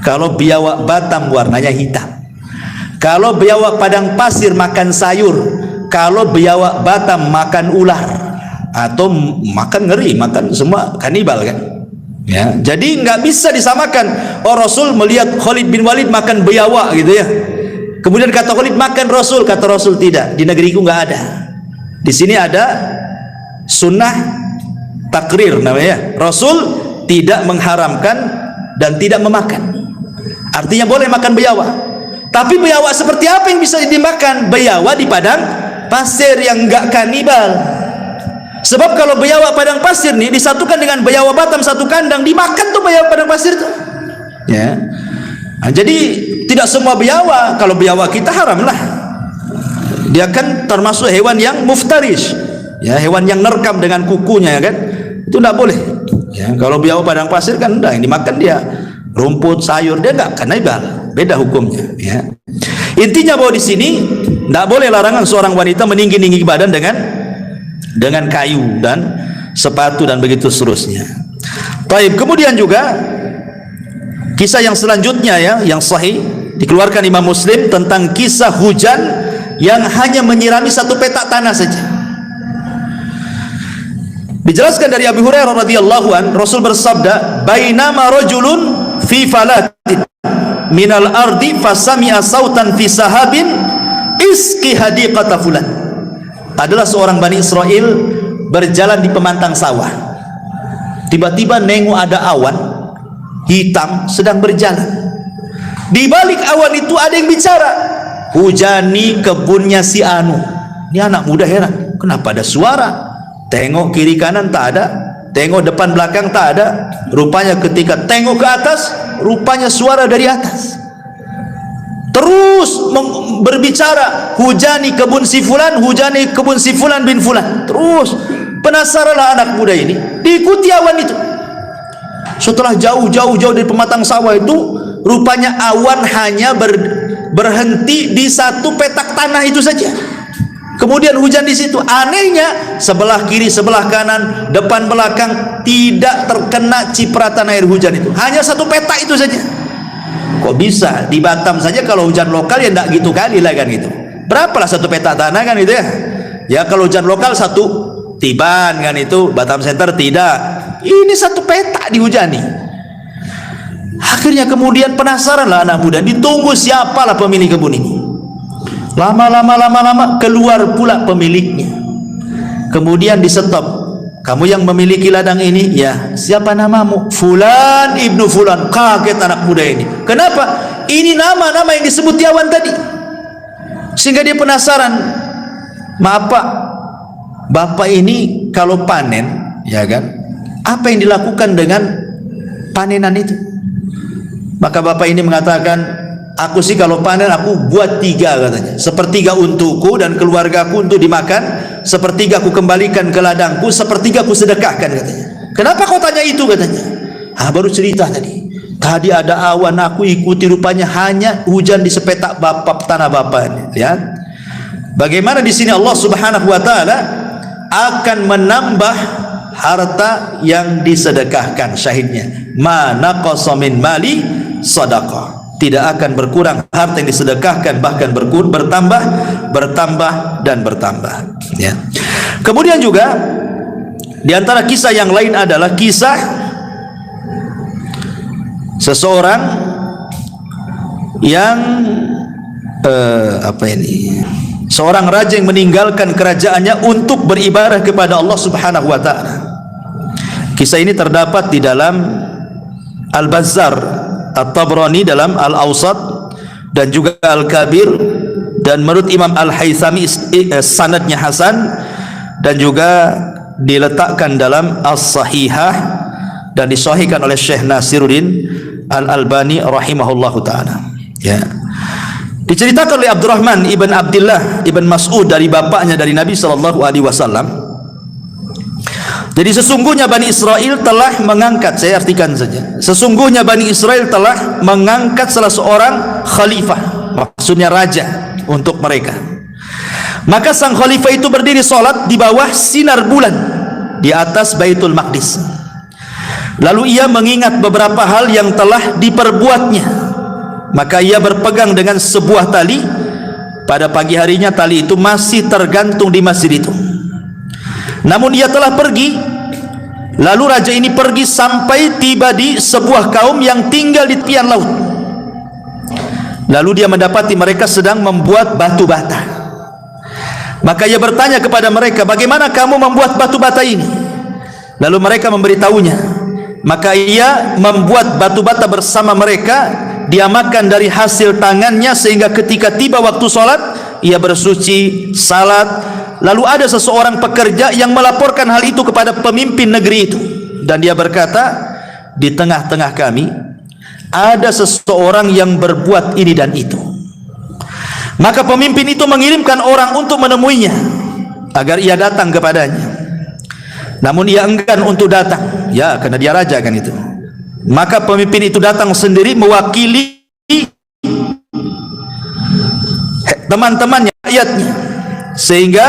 Speaker 2: kalau biawak Batam warnanya hitam. Kalau biawak padang pasir makan sayur, kalau biawak Batam makan ular atau makan ngeri, makan semua kanibal kan. Ya, jadi nggak bisa disamakan. Oh, Rasul melihat Khalid bin Walid makan biawak gitu ya. Kemudian kata Khalid makan Rasul, kata Rasul tidak. Di negeriku nggak ada. Di sini ada sunnah takrir namanya. Rasul tidak mengharamkan dan tidak memakan. Artinya boleh makan biawak. Tapi biawak seperti apa yang bisa dimakan? Biawak di padang pasir yang nggak kanibal. Sebab kalau biawak padang pasir nih disatukan dengan biawak Batam satu kandang, dimakan tuh biawak padang pasir tuh. Ya. Nah, jadi tidak semua biawak. Kalau biawak kita haram lah. Dia kan termasuk hewan yang muftarish. Ya, hewan yang nerkam dengan kukunya ya kan. Itu tidak boleh. Ya, kalau biawak padang pasir kan udah yang dimakan dia rumput, sayur, dia enggak kanibal. Beda hukumnya, ya. Intinya bahwa di sini tidak boleh larangan seorang wanita meninggi-ninggi badan dengan kayu dan sepatu dan begitu seterusnya. Baik, kemudian juga kisah yang selanjutnya ya, yang sahih dikeluarkan Imam Muslim tentang kisah hujan yang hanya menyirami satu petak tanah saja. Dijelaskan dari Abu Hurairah radhiyallahu an, Rasul bersabda, "Bainama rajulun fi falatin minal ardi fasami'a sautan fi sahabin iski hadiqata fulan." Adalah seorang Bani Israel berjalan di pemantang sawah. Tiba-tiba nengok ada awan hitam sedang berjalan. Di balik awan itu ada yang bicara, "Hujani kebunnya si Anu." Ini anak muda heran, kenapa ada suara? Tengok kiri kanan tak ada, tengok depan belakang tak ada. Rupanya ketika tengok ke atas, rupanya suara dari atas. Terus berbicara, "Hujani kebun si fulan, hujani kebun si fulan bin fulan." Terus penasaranlah anak muda ini, diikuti awan itu. Setelah jauh dari pematang sawah itu, rupanya awan hanya berhenti di satu petak tanah itu saja. Kemudian hujan di situ. Anehnya, sebelah kiri, sebelah kanan, depan belakang tidak terkena cipratan air hujan itu. Hanya satu petak itu saja. Kok bisa? Di Batam saja kalau hujan lokal ya enggak gitu kali lah kan gitu. Berapalah satu petak tanah kan itu ya? Ya kalau hujan lokal satu tiban kan itu, Batam Center tidak. Ini satu petak dihujani. Akhirnya kemudian penasaran lah anak muda, ditunggu siapalah pemilik kebun ini. Lama keluar pula pemiliknya. Kemudian di stop. "Kamu yang memiliki ladang ini?" "Ya." "Siapa namamu?" "Fulan ibnu Fulan." Kaget anak muda ini. Kenapa? Ini nama-nama yang disebut di awan tadi. Sehingga dia penasaran. "Maaf Pak, Bapak ini kalau panen, ya kan, apa yang dilakukan dengan panenan itu?" Maka bapak ini mengatakan, "Aku sih kalau panen aku buat 3," katanya. "Sepertiga untukku dan keluargaku untuk dimakan, sepertiga aku kembalikan ke ladangku, sepertiga aku sedekahkan," katanya. "Kenapa kau tanya itu?" katanya. Baru cerita tadi. Tadi ada awan aku ikuti, rupanya hanya hujan di sepetak tanah bapak. Ya. Bagaimana di sini Allah Subhanahu wa taala akan menambah harta yang disedekahkan, syahidnya. "Ma naqasa min mali sadaqah." tidak akan berkurang harta yang disedekahkan, bahkan bertambah, dan bertambah, ya. Kemudian juga di antara kisah yang lain adalah kisah seseorang yang seorang raja yang meninggalkan kerajaannya untuk beribadah kepada Allah Subhanahu wa taala. Kisah ini terdapat di dalam Al-Bazzar, At-Tabrani dalam Al-Awsat, dan juga Al-Kabir, dan menurut Imam Al-Haythami sanadnya hasan, dan juga diletakkan dalam As-Sahihah dan disahihkan oleh Syekh Nasiruddin Al-Albani rahimahullahu taala, ya. Diceritakan oleh Abdurrahman ibn Abdullah ibn Mas'ud dari bapaknya dari Nabi sallallahu alaihi wasallam. Jadi sesungguhnya Bani Israel telah mengangkat, saya artikan saja, sesungguhnya Bani Israel telah mengangkat salah seorang khalifah, maksudnya raja, untuk mereka. Maka sang khalifah itu berdiri salat di bawah sinar bulan di atas Baitul Maqdis. Lalu ia mengingat beberapa hal yang telah diperbuatnya. Maka ia berpegang dengan sebuah tali. Pada pagi harinya tali itu masih tergantung di masjid itu. Namun ia telah pergi. Lalu raja ini pergi sampai tiba di sebuah kaum yang tinggal di tepian laut. Lalu dia mendapati mereka sedang membuat batu bata. Maka ia bertanya kepada mereka, bagaimana kamu membuat batu bata ini? Lalu mereka memberitahunya. Maka ia membuat batu bata bersama mereka. Dia makan dari hasil tangannya, sehingga ketika tiba waktu sholat, ia bersuci, salat. Lalu ada seseorang pekerja yang melaporkan hal itu kepada pemimpin negeri itu, dan dia berkata, di tengah-tengah kami ada seseorang yang berbuat ini dan itu. Maka pemimpin itu mengirimkan orang untuk menemuinya agar ia datang kepadanya. Namun ia enggan untuk datang, ya, karena dia raja kan itu. Maka pemimpin itu datang sendiri mewakili teman-temannya, rakyatnya, sehingga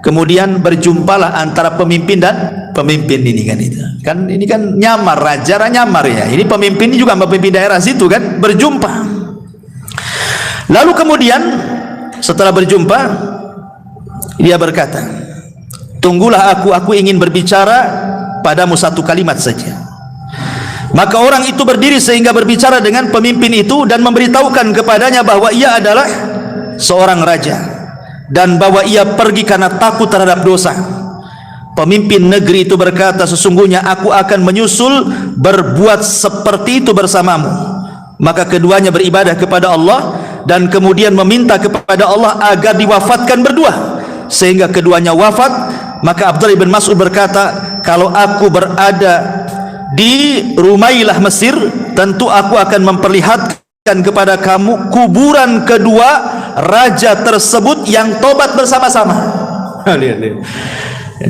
Speaker 2: kemudian berjumpalah antara pemimpin dan pemimpin ini kan itu. Kan ini kan nyamar, raja nyamar ya. Ini pemimpin ini juga pemimpin daerah situ kan, berjumpa. Lalu kemudian setelah berjumpa, dia berkata, tunggulah aku ingin berbicara padamu satu kalimat saja. Maka orang itu berdiri sehingga berbicara dengan pemimpin itu dan memberitahukan kepadanya bahwa ia adalah seorang raja dan bahwa ia pergi karena takut terhadap dosa. Pemimpin negeri itu berkata, sesungguhnya aku akan menyusul berbuat seperti itu bersamamu. Maka keduanya beribadah kepada Allah dan kemudian meminta kepada Allah agar diwafatkan berdua, sehingga keduanya wafat. Maka Abdullah bin Mas'ud berkata, kalau aku berada di Rumailah Mesir, tentu aku akan memperlihatkan kepada kamu kuburan kedua raja tersebut yang tobat bersama-sama.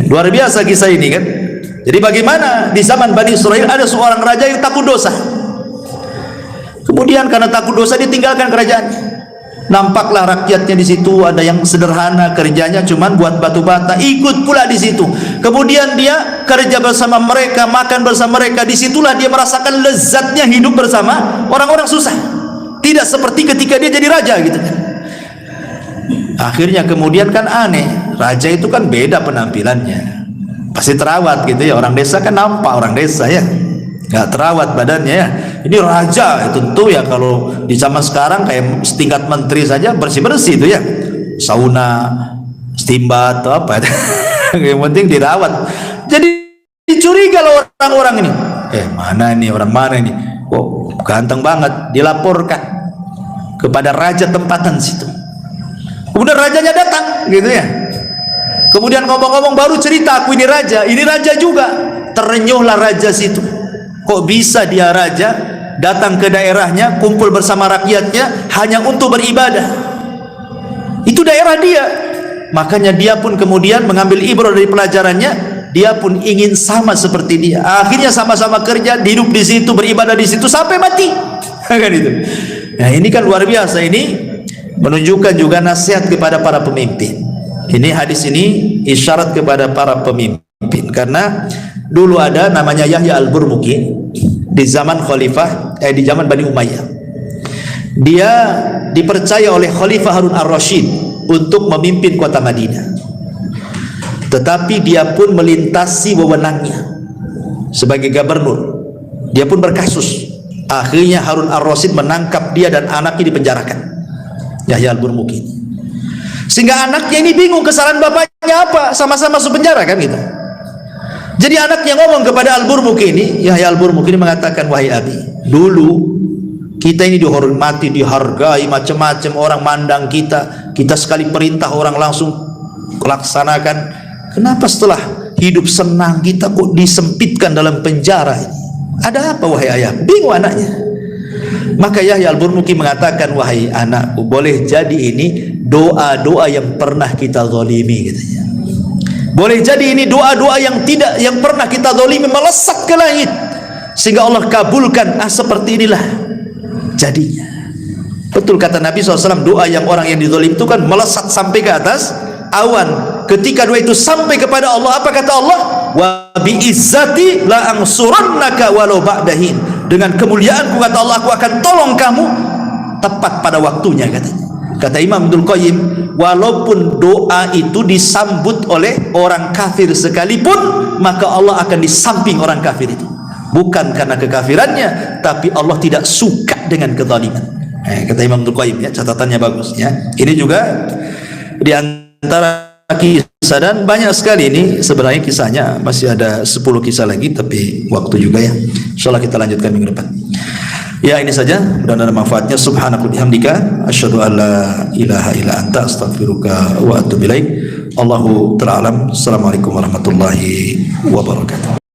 Speaker 2: Luar biasa kisah ini kan. Jadi bagaimana di zaman Bani Israel ada seorang raja yang takut dosa, kemudian karena takut dosa ditinggalkan kerajaannya. Nampaklah rakyatnya di situ ada yang sederhana, kerjanya cuman buat batu bata, ikut pula di situ. Kemudian dia kerja bersama mereka, makan bersama mereka. Disitulah dia merasakan lezatnya hidup bersama orang-orang susah. Tidak seperti ketika dia jadi raja gitu kan. Akhirnya kemudian kan aneh, raja itu kan beda penampilannya, pasti terawat gitu ya. Orang desa kan nampak orang desa ya, nggak terawat badannya ya. Ini raja tentu ya, kalau di zaman sekarang kayak setingkat menteri saja bersih-bersih itu ya, sauna, steambath atau apa yang penting dirawat. Jadi dicuriga loh orang-orang ini, mana ini, orang mana ini, kok ganteng banget. Dilaporkan kepada raja tempatan situ. Kemudian rajanya datang gitu ya. Kemudian ngomong-ngomong baru cerita, aku ini raja juga. Terenyuhlah raja situ. Kok bisa dia raja datang ke daerahnya, kumpul bersama rakyatnya hanya untuk beribadah? Itu daerah dia. Makanya dia pun kemudian mengambil ibrah dari pelajarannya. Dia pun ingin sama seperti dia. Akhirnya sama-sama kerja, hidup di situ, beribadah di situ sampai mati. Kan itu. Nah, ini kan luar biasa. Ini menunjukkan juga nasihat kepada para pemimpin. Ini hadis ini isyarat kepada para pemimpin, karena dulu ada namanya Yahya al-Burmuki di zaman khalifah di zaman Bani Umayyah. Dia dipercaya oleh Khalifah Harun ar-Rasyid untuk memimpin kota Madinah, tetapi dia pun melintasi wewenangnya sebagai gubernur. Dia pun berkasus. Akhirnya Harun ar-Rasyid menangkap dia dan anaknya dipenjarakan, Yahya al-Burmuki. Sehingga anaknya ini bingung kesalahan bapaknya apa, sama-sama masuk penjara kan gitu. Jadi anaknya ngomong kepada al-Burmuki ini, Yahya al-Burmuki ini mengatakan, wahai abi, dulu kita ini dihormati, dihargai, macam-macam orang mandang kita, kita sekali perintah orang langsung laksanakan. Kenapa setelah hidup senang kita kok disempitkan dalam penjara ini? Ada apa wahai ayah? Bingung anaknya. Maka Yahya al-Burmuki mengatakan, wahai anakku, boleh jadi ini doa-doa yang pernah kita zalimi, katanya. Boleh jadi ini doa-doa yang pernah kita zalimi melesat ke langit sehingga Allah kabulkan. Seperti inilah jadinya. Betul kata Nabi SAW, doa yang orang yang dizalim itu kan melesat sampai ke atas awan. Ketika doa itu sampai kepada Allah, apa kata Allah? Wa bi izzati la ansurannaka walau ba'dahin. Dengan kemuliaanku, kata Allah, aku akan tolong kamu tepat pada waktunya, katanya. Kata Imam Ibnul Qayyim, walaupun doa itu disambut oleh orang kafir sekalipun, maka Allah akan di samping orang kafir itu. Bukan karena kekafirannya, tapi Allah tidak suka dengan kezaliman. Kata Imam Ibnul Qayyim, ya, catatannya bagus ya. Ini juga di antara kisah, dan banyak sekali ini sebenarnya kisahnya, masih ada 10 kisah lagi, tapi waktu juga ya. Insyaallah kita lanjutkan minggu depan. Ya, ini saja, mudah-mudahan ada manfaatnya. Subhanakallahumma bihamdika asyhadu an la ilaha illa anta astaghfiruka wa atubu ilaik. Allahu ta'ala alam. Assalamualaikum warahmatullahi wabarakatuh.